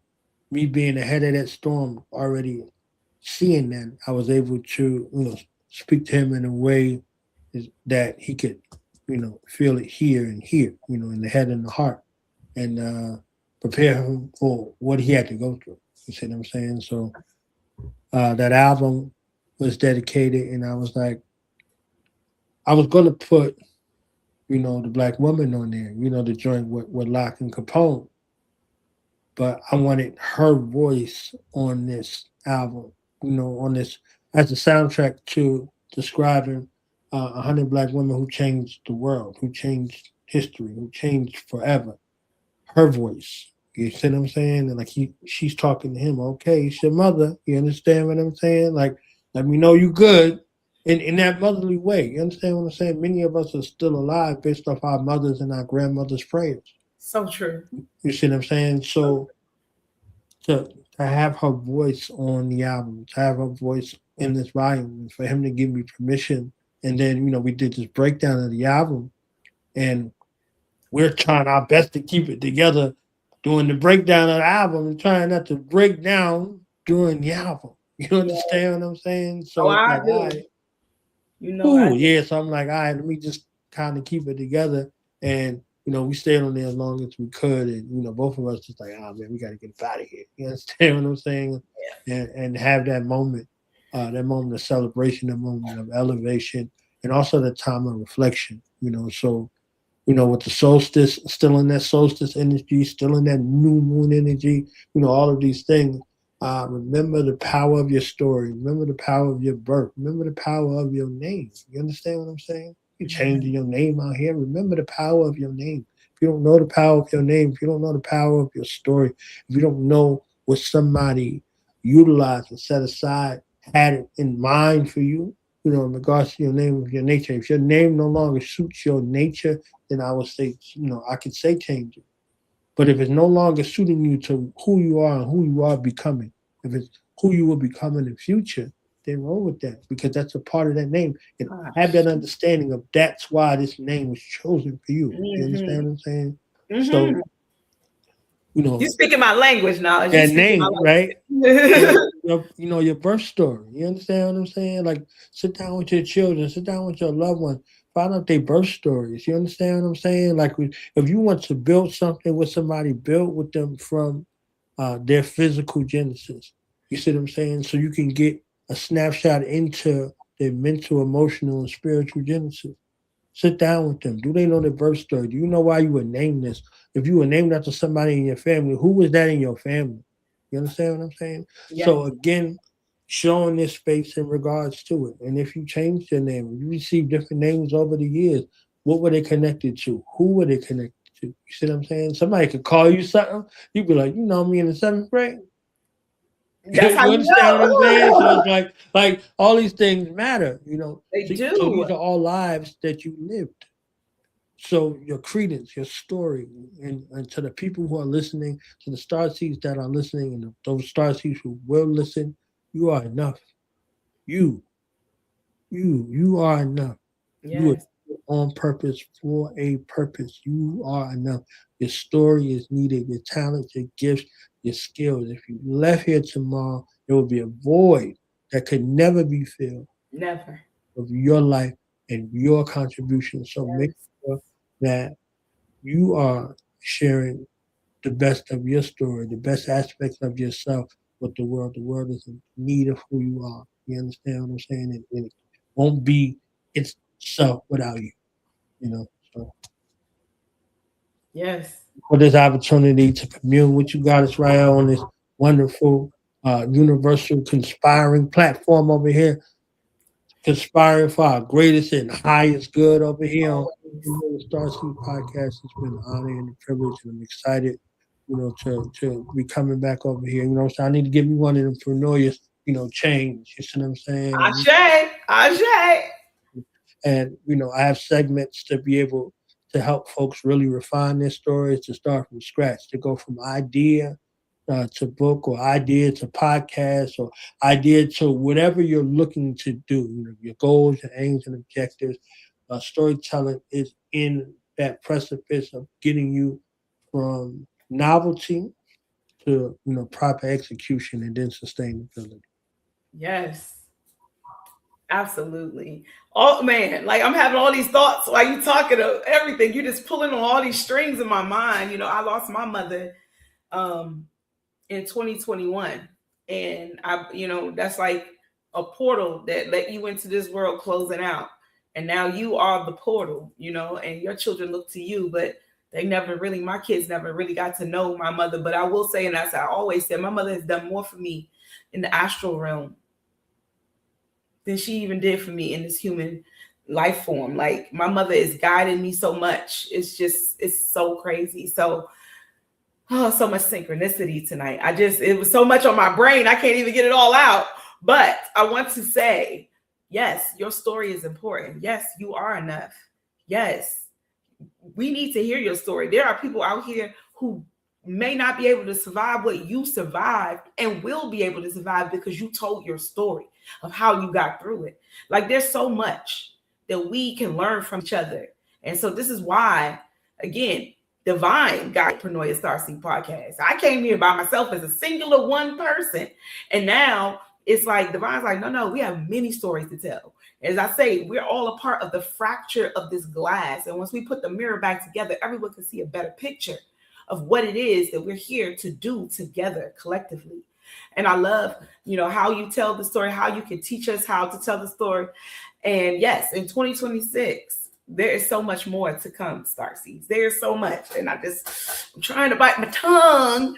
me being ahead of that storm already seeing that, I was able to, you know, speak to him in a way that he could, you know, feel it here, you know, in the head and the heart, and prepare him for what he had to go through. You see what I'm saying? So that album was dedicated, and I was like, I was going to put, you know, the black woman on there, you know, the joint with Locke and Capone, but I wanted her voice on this album, you know, on this as a soundtrack to describing 100 black women who changed the world, who changed history, who changed forever. Her voice. You see what I'm saying? And like she's talking to him. Okay, it's your mother. You understand what I'm saying? Like, let me know you good. In that motherly way. You understand what I'm saying? Many of us are still alive based off our mothers and our grandmothers' prayers. So true. You see what I'm saying? So to have her voice on the album, to have her voice in this volume, and for him to give me permission. And then, you know, we did this breakdown of the album, and we're trying our best to keep it together doing the breakdown of the album and trying not to break down during the album. You understand what I'm saying? So Oh, it's I like, all do. right. You know, I Ooh, do. yeah. So I'm like, all right, let me just kind of keep it together. And, you know, we stayed on there as long as we could. And, you know, both of us just like, oh, man, we got to get out of here. You understand what I'm saying? And have that moment of celebration, that moment of elevation, and also the time of reflection, you know. So, you know, with the solstice, still in that solstice energy, still in that new moon energy, you know, all of these things. Remember the power of your story. Remember the power of your birth. Remember the power of your name. You understand what I'm saying? You're changing your name out here. Remember the power of your name. If you don't know the power of your name, if you don't know the power of your story, if you don't know what somebody utilized and set aside, had it in mind for you, you know, in regards to your name of your nature. If your name no longer suits your nature, then I would say, you know, I could say change it. But if it's no longer suiting you to who you are and who you are becoming, if it's who you will become in the future, then roll with that because that's a part of that name. And have that understanding of that's why this name was chosen for you. You understand what I'm saying? So, you know, You speaking my language now. You that speaking my name, right? language. You know, your birth story. You understand what I'm saying? Like, sit down with your children, sit down with your loved ones, find out their birth stories. You understand what I'm saying? Like, if you want to build something with somebody, build with them from their physical genesis. You see what I'm saying? So you can get a snapshot into their mental, emotional, and spiritual genesis. Sit down with them. Do they know their birth story? Do you know why you were named this? If you were named after somebody in your family, who was that in your family? You understand what I'm saying? Yes. So again, showing this space in regards to it. And if you changed your name, if you received different names over the years, what were they connected to? Who were they connected to? You see what I'm saying? Somebody could call you something. You'd be like, you know me in the 7th grade. That's how You you understand what I'm saying? So know. it's like all these things matter, you know. They So, do. so these are all lives that you lived. So your credence, your story, and to the people who are listening, to the starseeds that are listening, and those starseeds who will listen, you are enough. You, you are enough. You are Yes. on purpose for a purpose. You are enough. Your story is needed. Your talent, your gifts, your skills. If you left here tomorrow, there will be a void that could never be filled. Never. Of your life and your contribution. So make sure that you are sharing the best of your story, the best aspects of yourself with the world. The world is in need of who you are. You understand what I'm saying? And it won't be itself without you. You know. So yes. For this opportunity to commune with you, God Israel, on this wonderful universal conspiring platform over here. Conspiring for our greatest and highest good over here on the Starseed podcast. It's been an honor and a privilege, and I'm excited, to be coming back over here. So I need to give you one of them Pronoia, change. You see what I'm saying? Ashe. And I have segments to be able to help folks really refine their stories, to start from scratch, to go from idea to book, or idea to podcast, or idea to whatever you're looking to do, your goals, your aims and objectives. Storytelling is in that precipice of getting you from novelty to proper execution and then sustainability. Yes, absolutely. Oh man, like I'm having all these thoughts while you talking of everything. You're just pulling on all these strings in my mind. I lost my mother in 2021, and that's like a portal that let you into this world closing out, and now you are the portal, and your children look to you, but my kids never really got to know my mother. But I will say, and as I always said, my mother has done more for me in the astral realm than she even did for me in this human life form. Like, my mother is guiding me so much. It's so crazy. So so much synchronicity tonight. It was so much on my brain. I can't even get it all out. But I want to say, yes, your story is important. Yes, you are enough. Yes, we need to hear your story. There are people out here who may not be able to survive what you survived, and will be able to survive because you told your story of how you got through it. Like, there's so much that we can learn from each other. And so this is why, again, Divine got Pronoia Starseed podcast. I came here by myself as a singular one person. And now it's like Divine's like, no, we have many stories to tell. As I say, we're all a part of the fracture of this glass. And once we put the mirror back together, everyone can see a better picture of what it is that we're here to do together collectively. And I love, how you tell the story, how you can teach us how to tell the story. And yes, in 2026, there is so much more to come, Starseeds. There's so much. And I'm trying to bite my tongue.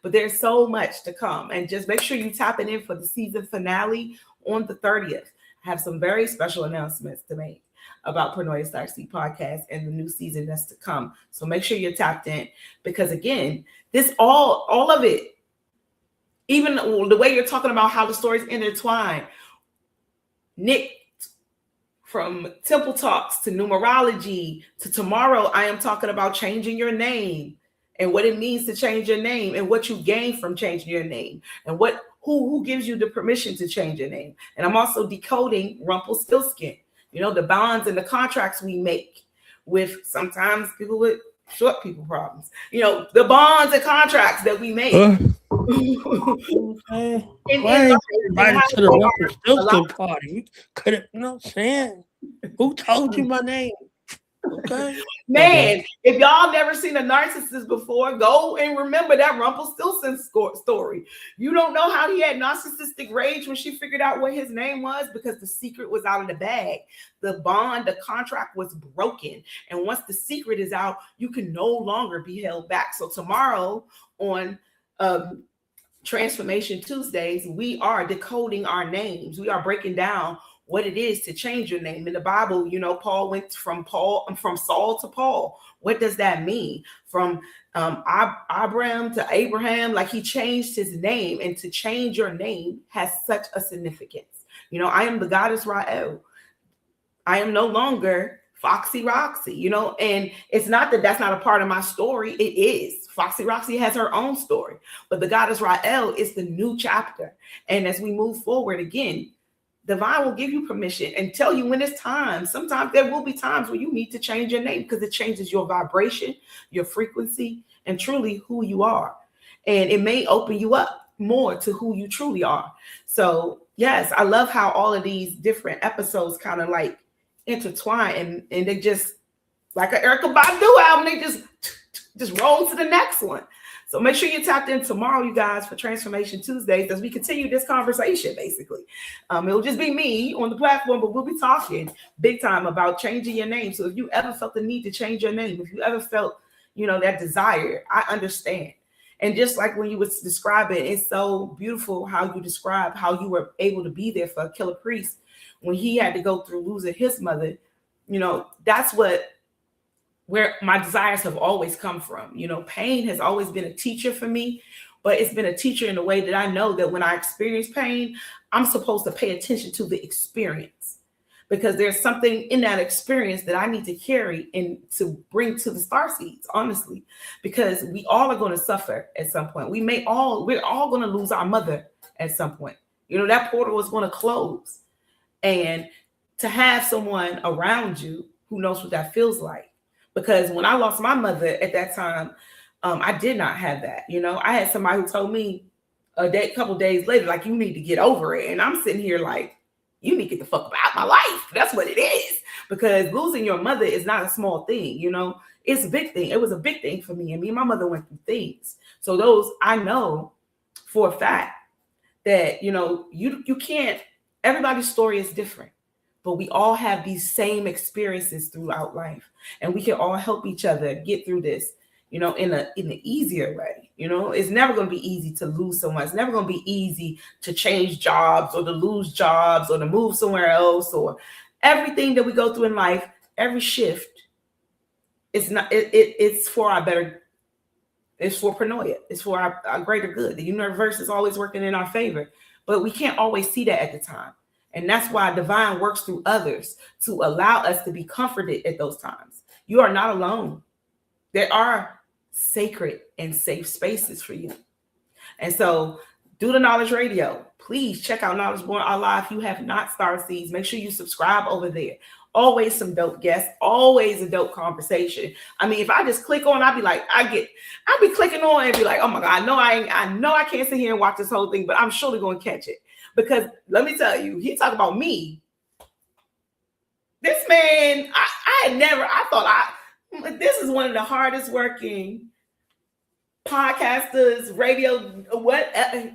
But there's so much to come. And just make sure you tap it in for the season finale on the 30th. I have some very special announcements to make about Pronoia Starseed podcast and the new season that's to come. So make sure you're tapped in, because again, this all of it, even the way you're talking about how the stories intertwine, Nick, from Temple Talks to numerology to tomorrow, I am talking about changing your name and what it means to change your name and what you gain from changing your name and who gives you the permission to change your name. And I'm also decoding Rumpelstiltskin, the bonds and the contracts we make with sometimes people with short people problems, the bonds and contracts that we make. Invited to the Rumpelstiltskin party. Could it? I'm saying, who told you my name? Okay, man. If y'all never seen a narcissist before, go and remember that Rumpelstiltskin story. You don't know how he had narcissistic rage when she figured out what his name was, because the secret was out of the bag. The bond, the contract was broken, and once the secret is out, you can no longer be held back. So tomorrow on Transformation Tuesdays, we are decoding our names. We are breaking down what it is to change your name. In the Bible, Paul went from Saul to Paul. What does that mean? From Abraham to Abraham, like he changed his name, and to change your name has such a significance. I am the goddess Rael. I am no longer Foxy Roxy, and it's not that that's not a part of my story. It is. Foxy Roxy has her own story, but the goddess Rael is the new chapter. And as we move forward again, Divine will give you permission and tell you when it's time. Sometimes there will be times where you need to change your name because it changes your vibration, your frequency, and truly who you are. And it may open you up more to who you truly are. So yes, I love how all of these different episodes kind of like intertwine and they just like an Erykah Badu album, they just roll to the next one. So make sure you tapped in tomorrow, you guys, for Transformation Tuesdays as we continue this conversation, basically. It'll just be me on the platform, but we'll be talking big time about changing your name. So if you ever felt the need to change your name, if you ever felt, that desire, I understand. And just like when you was describing, it's so beautiful how you describe how you were able to be there for Killer Priest when he had to go through losing his mother. That's where my desires have always come from. Pain has always been a teacher for me, but it's been a teacher in a way that I know that when I experience pain, I'm supposed to pay attention to the experience because there's something in that experience that I need to carry and to bring to the Starseeds, honestly, because we all are going to suffer at some point. We're all going to lose our mother at some point. That portal is going to close. And to have someone around you who knows what that feels like. Because when I lost my mother at that time, I did not have that. I had somebody who told me a couple days later, like, you need to get over it. And I'm sitting here like, you need to get the fuck out of my life. That's what it is. Because losing your mother is not a small thing. It's a big thing. It was a big thing for me. And me and my mother went through things. So those, I know for a fact that, you can't, everybody's story is different. But we all have these same experiences throughout life, and we can all help each other get through this, in an easier way. It's never going to be easy to lose someone. It's never going to be easy to change jobs or to lose jobs or to move somewhere else or everything that we go through in life. Every shift, it's for our better. It's for Pronoia. It's for our greater good. The universe is always working in our favor, but we can't always see that at the time. And that's why divine works through others to allow us to be comforted at those times. You are not alone. There are sacred and safe spaces for you. And so do the Knowledge Radio. Please check out Knowledge Born Allah. If you have not Starseeds, make sure you subscribe over there. Always some dope guests, always a dope conversation. I mean, if I just click on, I'll be clicking on and be like, oh my God, I know I can't sit here and watch this whole thing, but I'm surely going to catch it. Because let me tell you, he talked about me. This man, this is one of the hardest working podcasters, radio,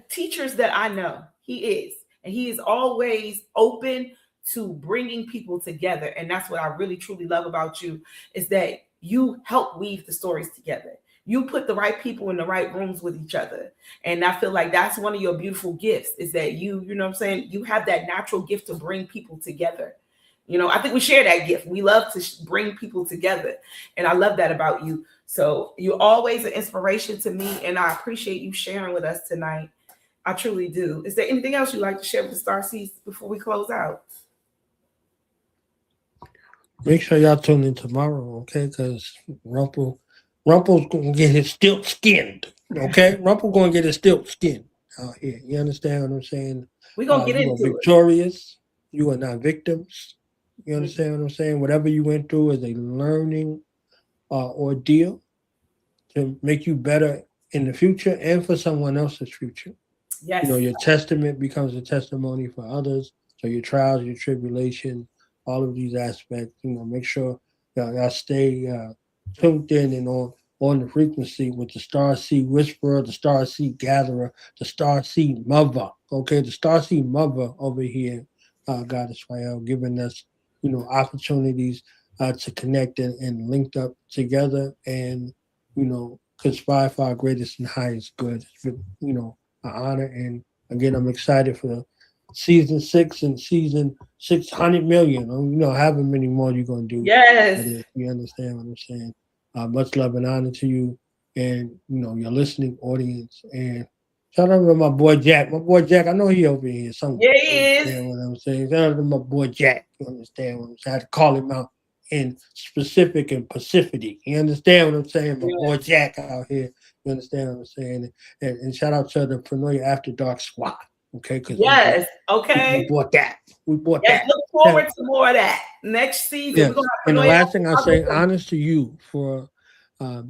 teachers that I know. He is. And he is always open to bringing people together. And that's what I really, truly love about you, is that you help weave the stories together. You put the right people in the right rooms with each other. And I feel like that's one of your beautiful gifts, is that you know what I'm saying? You have that natural gift to bring people together. I think we share that gift. We love to bring people together. And I love that about you. So you're always an inspiration to me. And I appreciate you sharing with us tonight. I truly do. Is there anything else you'd like to share with the Starseeds before we close out? Make sure y'all tune in tomorrow, okay? Because Rumple's gonna get his stilt skinned, okay? Rumple gonna get his stilt skinned out here. You understand what I'm saying? We're gonna get into it. Victorious. You are not victims. You understand what I'm saying? Whatever you went through is a learning ordeal to make you better in the future and for someone else's future. Yes. Your testament becomes a testimony for others. So your trials, your tribulation, all of these aspects, make sure y'all stay tuned in and on the frequency with the Starseed Whisperer, the Starseed Gatherer, the Starseed Mother. Okay, the Starseed Mother over here, Goddess Rael, giving us, opportunities to connect and linked up together and, conspire for our greatest and highest good. It's been, an honor. And again, I'm excited for season 6 and season 600 million. However many more you're going to do. Yes. You understand what I'm saying? Much love and honor to you and, your listening audience. And shout out to my boy Jack. My boy Jack, I know he over here somewhere. Yeah, he is. You understand what I'm saying? Shout out to my boy Jack. You understand what I'm saying? I had to call him out in specific and pacific. You understand what I'm saying? My boy Jack out here. You understand what I'm saying? And shout out to the Pronoia After Dark Squad. Okay, because yes, okay, we bought that. We bought that. Look forward to more of that next season. Yes. We're gonna have And the Pronoia last thing I say, Starseed. honest to you for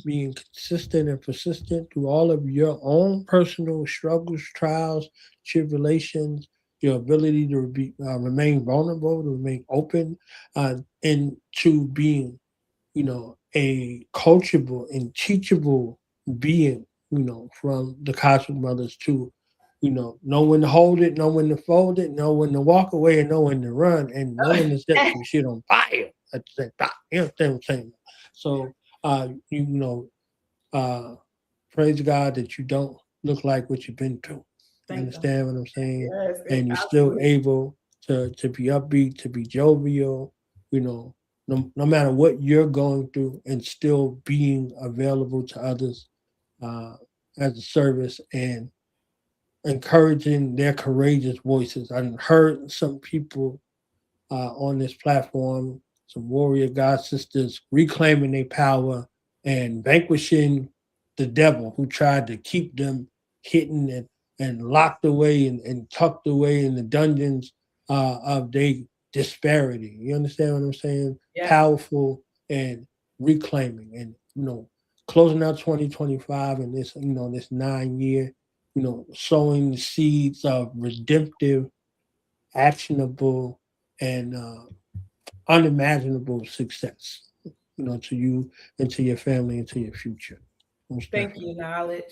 being consistent and persistent through all of your own personal struggles, trials, tribulations, your ability to remain vulnerable, to remain open, and to being, a coachable and teachable being, from the cosmic mothers to, know when to hold it, know when to fold it, know when to walk away, and know when to run, and know when to set some shit on fire at the same time. You understand what I'm saying? So, praise God that you don't look like what you've been through. You understand what I'm saying? Yes, and you're still able to be upbeat, to be jovial, no matter what you're going through, and still being available to others as a service and encouraging their courageous voices. I've heard some people on this platform, some warrior god sisters, reclaiming their power and vanquishing the devil who tried to keep them hidden and locked away and tucked away in the dungeons of their disparity. You understand what I'm saying? Yeah. Powerful and reclaiming, and closing out 2025 and this this 9 year, sowing the seeds of redemptive, actionable, and unimaginable success, to you and to your family and to your future. Thank you, Knowledge.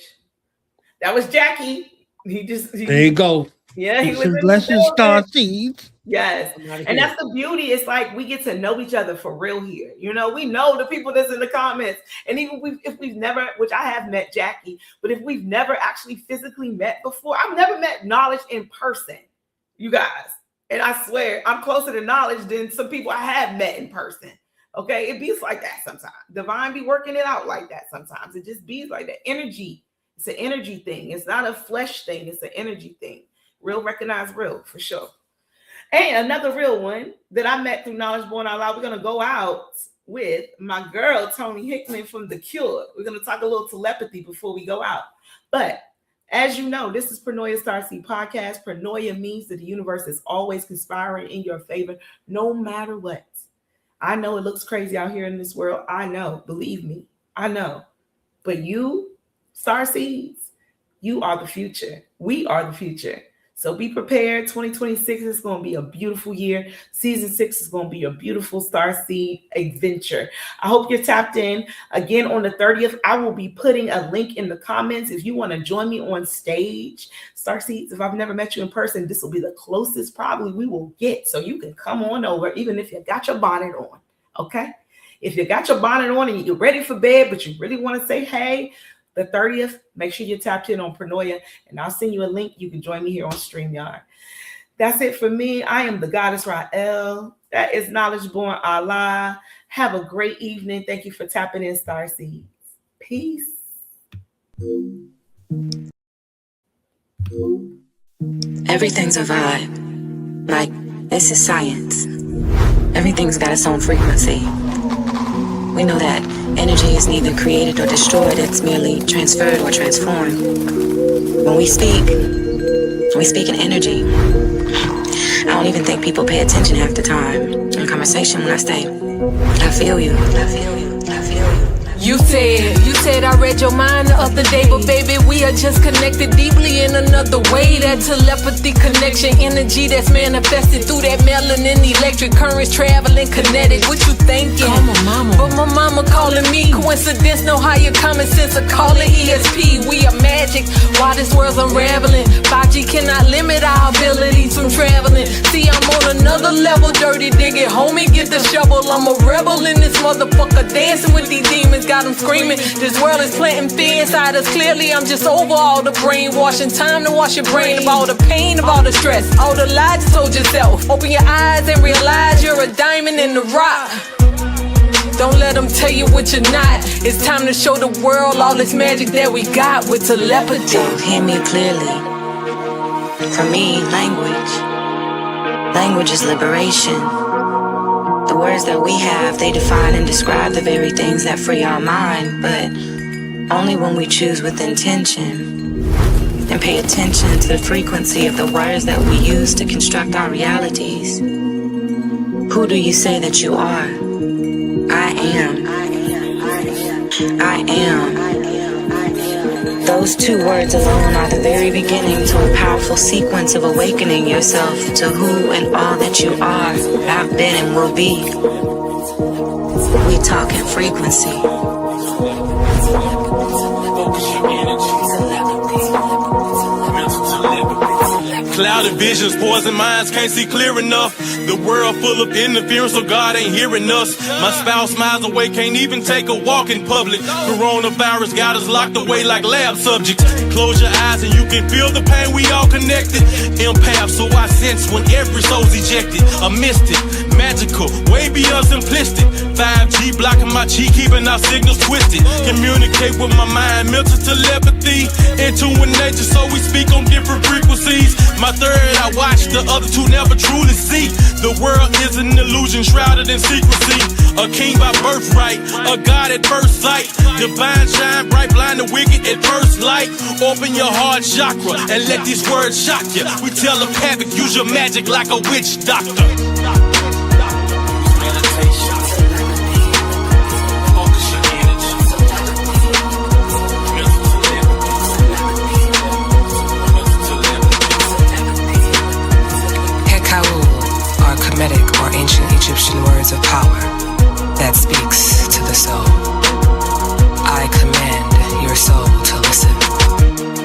That was Jackie. There you go. Yeah, he was in blessings, Starseeds. Yes, and that's the beauty. It's like we get to know each other for real here. We know the people that's in the comments, and even if we've never, which I have met Jackie, but if we've never actually physically met before, I've never met Knowledge in person, you guys. And I swear, I'm closer to Knowledge than some people I have met in person. Okay, it be like that sometimes. Divine be working it out like that sometimes. It just be like the energy. It's an energy thing. It's not a flesh thing. It's an energy thing. Real recognize real, for sure. And another real one that I met through Knowledge Born Out Loud. We're going to go out with my girl, Tony Hickman from The Cure. We're going to talk a little telepathy before we go out. But as you know, this is Pronoia Starseed podcast. Pronoia means that the universe is always conspiring in your favor, no matter what. I know it looks crazy out here in this world. I know. Believe me. I know. But you, Starseeds, you are the future. We are the future. So be prepared. 2026 is going to be a beautiful year. Season 6 is going to be a beautiful Starseed adventure. I hope you're tapped in. Again, on the 30th, I will be putting a link in the comments. If you want to join me on stage, Starseeds, if I've never met you in person, this will be the closest probably we will get. So you can come on over, even if you got your bonnet on. Okay? If you got your bonnet on and you're ready for bed, but you really want to say, hey, the 30th, make sure you're tapped in on Pronoia, and I'll send you a link. You can join me here on StreamYard. That's it for me. I am the goddess Rael. That is Knowledge Born Allah. Have a great evening. Thank you for tapping in, Starseeds. Peace. Everything's a vibe. Like, this is science. Everything's got its own frequency. We know that energy is neither created or destroyed, it's merely transferred or transformed. When we speak in energy. I don't even think people pay attention half the time in conversation when I say, I feel you, I feel you, I feel you. You said I read your mind the other day, but baby, we are just connected deeply in another way. That telepathy connection, energy that's manifested through that melanin, electric currents traveling kinetic. What you thinking? But my mama calling me. Coincidence, no higher common sense, I call it ESP. We are magic while this world's unraveling. 5G cannot limit our abilities from traveling. See, I'm on another level, dirty dig it, homie, get the shovel. I'm a rebel in this motherfucker, dancing with these demons. Got them screaming, this world is planting fear inside us. Clearly I'm just over all the brainwashing. Time to wash your brain of all the pain, of all the stress, all the lies you told yourself. Open your eyes and realize you're a diamond in the rock. Don't let them tell you what you're not. It's time to show the world all this magic that we got with telepathy. So hear me clearly. For me, language is liberation. The words that we have, they define and describe the very things that free our mind, but only when we choose with intention. and pay attention to the frequency of the words that we use to construct our realities. Who do you say that you are? I am. I am. Those two words alone are the very beginning to a powerful sequence of awakening yourself to who and all that you are, have been, and will be. We talk in frequency. Clouded visions, poison minds, can't see clear enough. The world full of interference, so God ain't hearing us. My spouse miles away, can't even take a walk in public. Coronavirus got us locked away like lab subjects. Close your eyes and you can feel the pain, we all connected. Empath, so I sense when every soul's ejected. A mystic, magical, way beyond simplistic. 5G blocking my chi, keeping our signals twisted. Communicate with my mind, mental telepathy. Into a nature, so we speak on different frequencies. My third, I watch, the other two never truly see. The world is an illusion shrouded in secrecy. A king by birthright, a god at first sight. Divine shine bright, blind the wicked at first light. Open your heart chakra and let these words shock you. We tell them havoc, use your magic like a witch doctor. Or ancient Egyptian words of power that speaks to the soul. I command your soul to listen.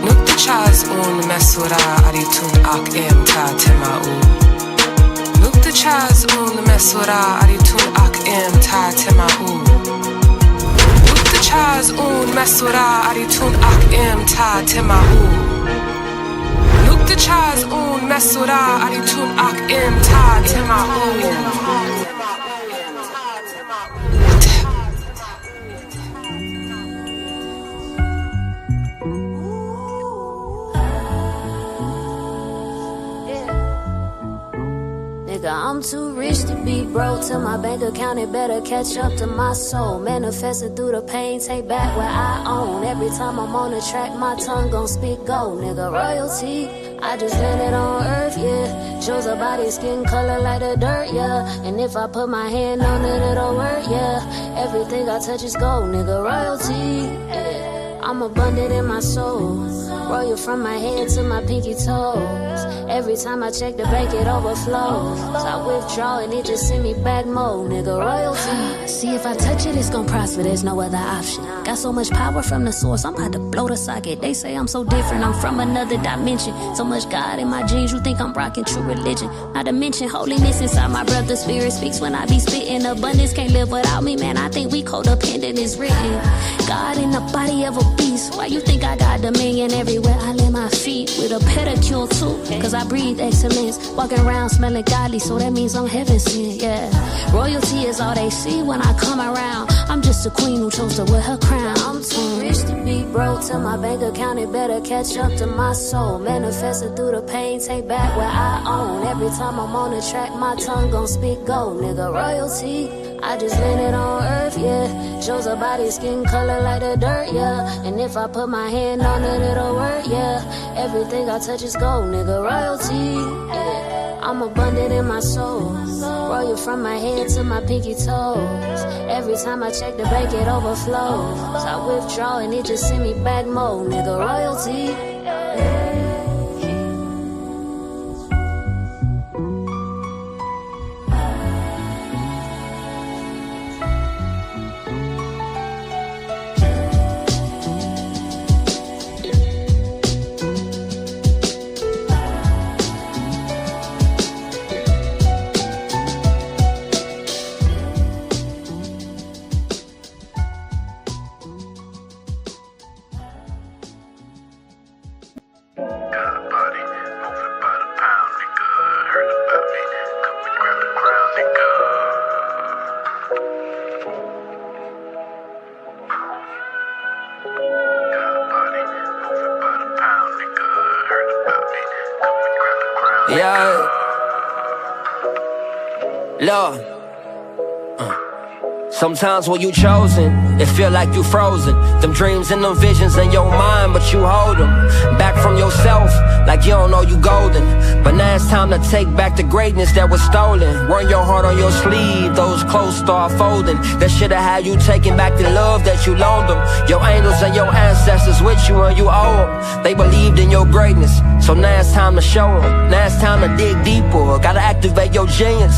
Nuktachaz un mesura aritun ak em ta temau. Nuktachaz un mesura aritun ak em ta temau. Nuktachaz un mesura aritun ak em ta temau. The chaz un mesura aritun ak im ta tema I'm too rich to be broke. Till my bank account, it better catch up to my soul. Manifested through the pain, take back what I own. Every time I'm on the track, my tongue gon' speak gold. Nigga, royalty, I just landed on earth, yeah. Chose a body, skin color like the dirt, yeah. And if I put my hand on it, it'll work, yeah. Everything I touch is gold, nigga, royalty, yeah. I'm abundant in my soul. Royal from my head to my pinky toes. Every time I check the bank, it overflows. So I withdraw and it just send me back more, nigga, royalty. See, if I touch it, it's gon' prosper, there's no other option. Got so much power from the source, I'm about to blow the socket. They say I'm so different, I'm from another dimension. So much God in my genes, you think I'm rocking true religion. Not to mention holiness inside my brother's spirit speaks when I be spitting. Abundance can't live without me, man, I think we codependent, it's written. God in the body of a beast. Why you think I got dominion everywhere I lay my feet? With a pedicure too, cause I breathe excellence. Walking around smelling godly, so that means I'm heaven sent, yeah. Royalty is all they see when I come around. I'm just a queen who chose to wear her crown. I'm too rich to be broke. Till my bank account, it better catch up to my soul. Manifested through the pain, take back what I own. Every time I'm on the track, my tongue gon' speak gold, nigga, royalty. I just landed on earth, yeah. Chose a body, skin color like the dirt, yeah. And if I put my hand on it, it'll work, yeah. Everything I touch is gold, nigga, royalty, yeah. I'm abundant in my soul. Royal from my head to my pinky toes. Every time I check the bank, it overflows. So I withdraw and it just send me back more, nigga, royalty, yeah. Sometimes when you chosen, it feel like you frozen. Them dreams and them visions in your mind, but you hold them back from yourself, like you don't know you golden. But now it's time to take back the greatness that was stolen. Wearing your heart on your sleeve, those clothes start folding. That should've had you taking back the love that you loaned them. Your angels and your ancestors with you and you owe them. They believed in your greatness, so now it's time to show them. Now it's time to dig deeper, gotta activate your genius.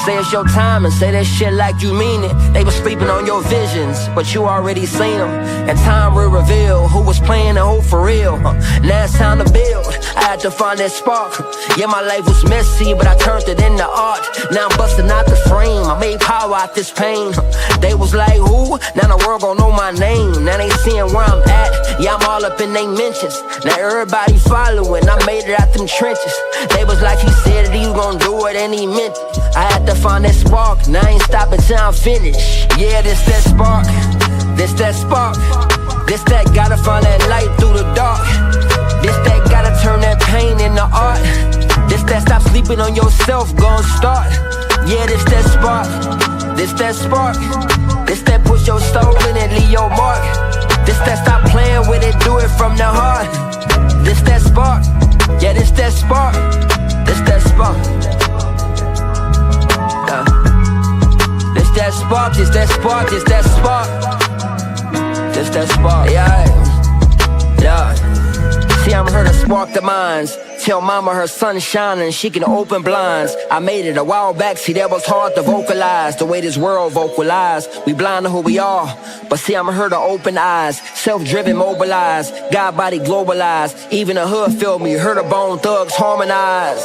Say it's your time and say that shit like you mean it. They was sleeping on your visions, but you already seen them. And time will reveal who was playing and who for real. Now it's time to build, I had to find that spark. Yeah, my life was messy, but I turned it into art. Now I'm busting out the frame, I made power out this pain. They was like, who? Now the world gon' know my name. Now they seeing where I'm at, yeah, I'm all up in they mentions. Now everybody following, I made it out them trenches. They was like, he said that he was gon' do it and he meant it. I had to find that spark, now I ain't stopping till I'm finished. Yeah, this that spark, this that spark. This that gotta find that light through the dark. This that gotta turn that pain into art. This that stop sleeping on yourself, gon' start. Yeah, this that spark, this that spark. This that push your soul in and leave your mark. This that stop playing with it, do it from the heart. This that spark, yeah, this that spark. This that spark. This that spark, this that spark, this that spark. This that spark, yeah, yeah. See, I'm here to spark the minds. Tell mama her sun's shining, she can open blinds. I made it a while back, see that was hard to vocalize. The way this world vocalize, we blind to who we are. But see, I'm here to open eyes, self-driven, mobilized, God body globalized. Even the hood feel me, heard the bone thugs harmonize.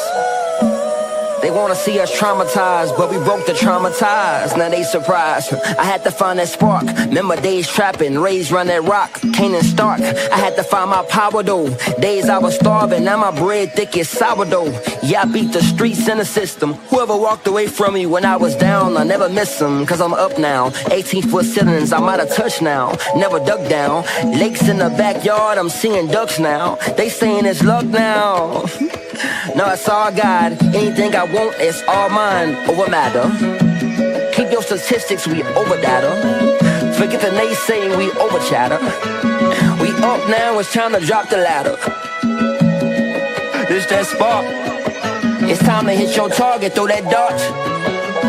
They wanna see us traumatized, but we broke the traumatized. Now they surprised. I had to find that spark. Remember days trapping, raised round that rock, Canaan Stark. I had to find my power though. Days I was starving, now my bread thick as sourdough. Yeah, I beat the streets and the system. Whoever walked away from me when I was down, I never miss them, cause I'm up now. 18-foot ceilings, I'm out of touch now. Never dug down. Lakes in the backyard, I'm seeing ducks now. They saying it's luck now. No, it's all God. Anything I want, it's all mine. Over matter. Keep your statistics, we over data. Forget the naysaying, we over chatter. We up now, it's time to drop the ladder. This that spark. It's time to hit your target, throw that dart.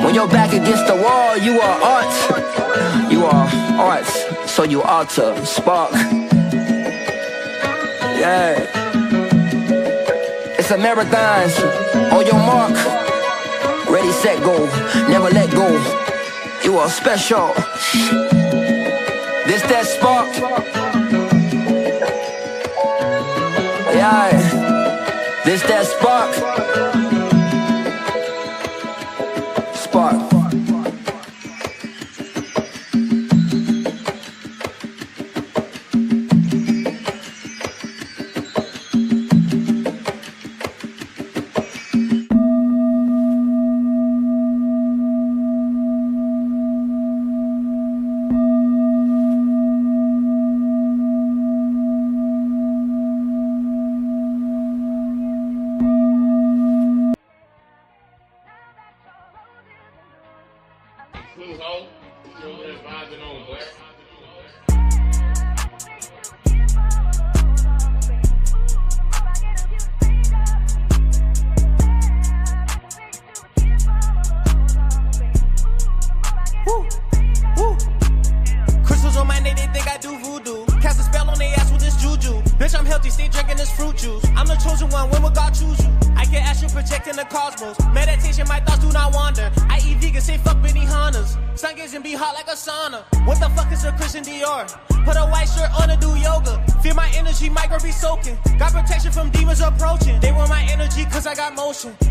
When you're back against the wall, you are art. You are arts, so you ought to spark. Yeah. It's a marathon, on your mark. Ready, set, go, never let go. You are special. This that spark. Yeah, this that spark. Spark.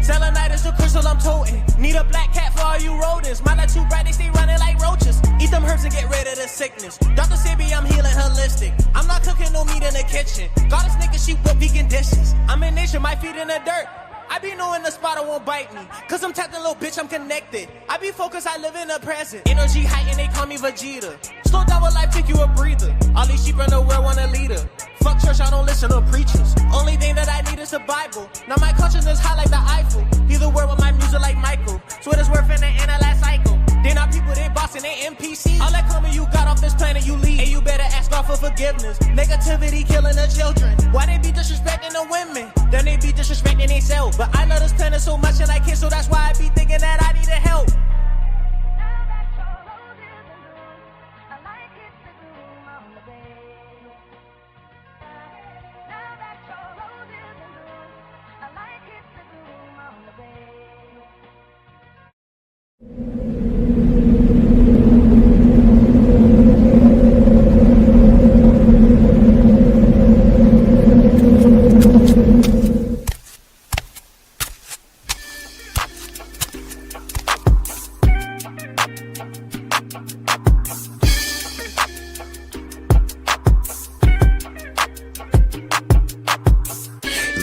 Selenite is the crystal I'm toting. Need a black cat for all you rodents. My light too bright, they stay running like roaches. Eat them herbs and get rid of the sickness. Dr. Sebi, I'm healing holistic. I'm not cooking no meat in the kitchen. Goddess nigga, she whip vegan dishes. I'm in nature, my feet in the dirt. I be knowing the spot won't bite me. Cause I'm tapped in, little bitch, I'm connected. I be focused, I live in the present. Energy heightened, they call me Vegeta. Slow down with life, take you a breather. All these sheep in the world want a leader. Fuck church, I don't listen to preachers. Only thing that I need is the Bible. Now my consciousness high like the Eiffel. Either word with my music like Michael. Twitter's worth in the analyze cycle. They not people, they bossing, ain't NPC. All that karma you got off this planet, you leave. And you better ask God for forgiveness. Negativity killing the children. Why they be disrespecting the women? Then they be disrespecting themselves. But I love this planet so much and I can't, so that's why I be thinking that I need help.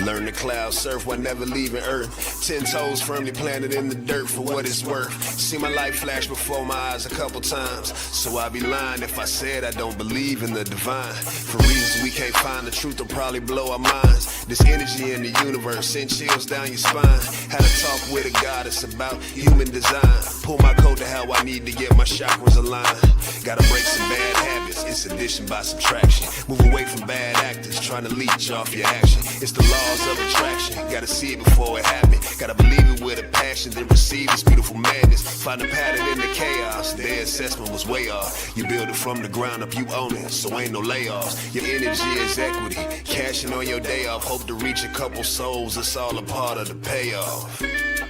Learn to cloud surf while never leaving Earth. 10 toes firmly planted in the dirt for what it's worth. See my life flash before my eyes a couple times. So I'd be lying if I said I don't believe in the divine. For reasons we can't find, the truth will probably blow our minds. This energy in the universe send chills down your spine. Had a talk with a goddess about human design. Pull my coat to how I need to get my chakras aligned. Gotta break some bad habits, it's addition by subtraction. Move away from bad actors trying to leech off your action. It's the laws of attraction, gotta see it before it happens. Gotta believe it with a passion, then receive this beautiful madness. Find a pattern in the chaos, their assessment was way off. You build it from the ground up, you own it, so ain't no layoffs. Your energy is equity, cashing on your day off. Hope to reach a couple souls, it's all a part of the payoff.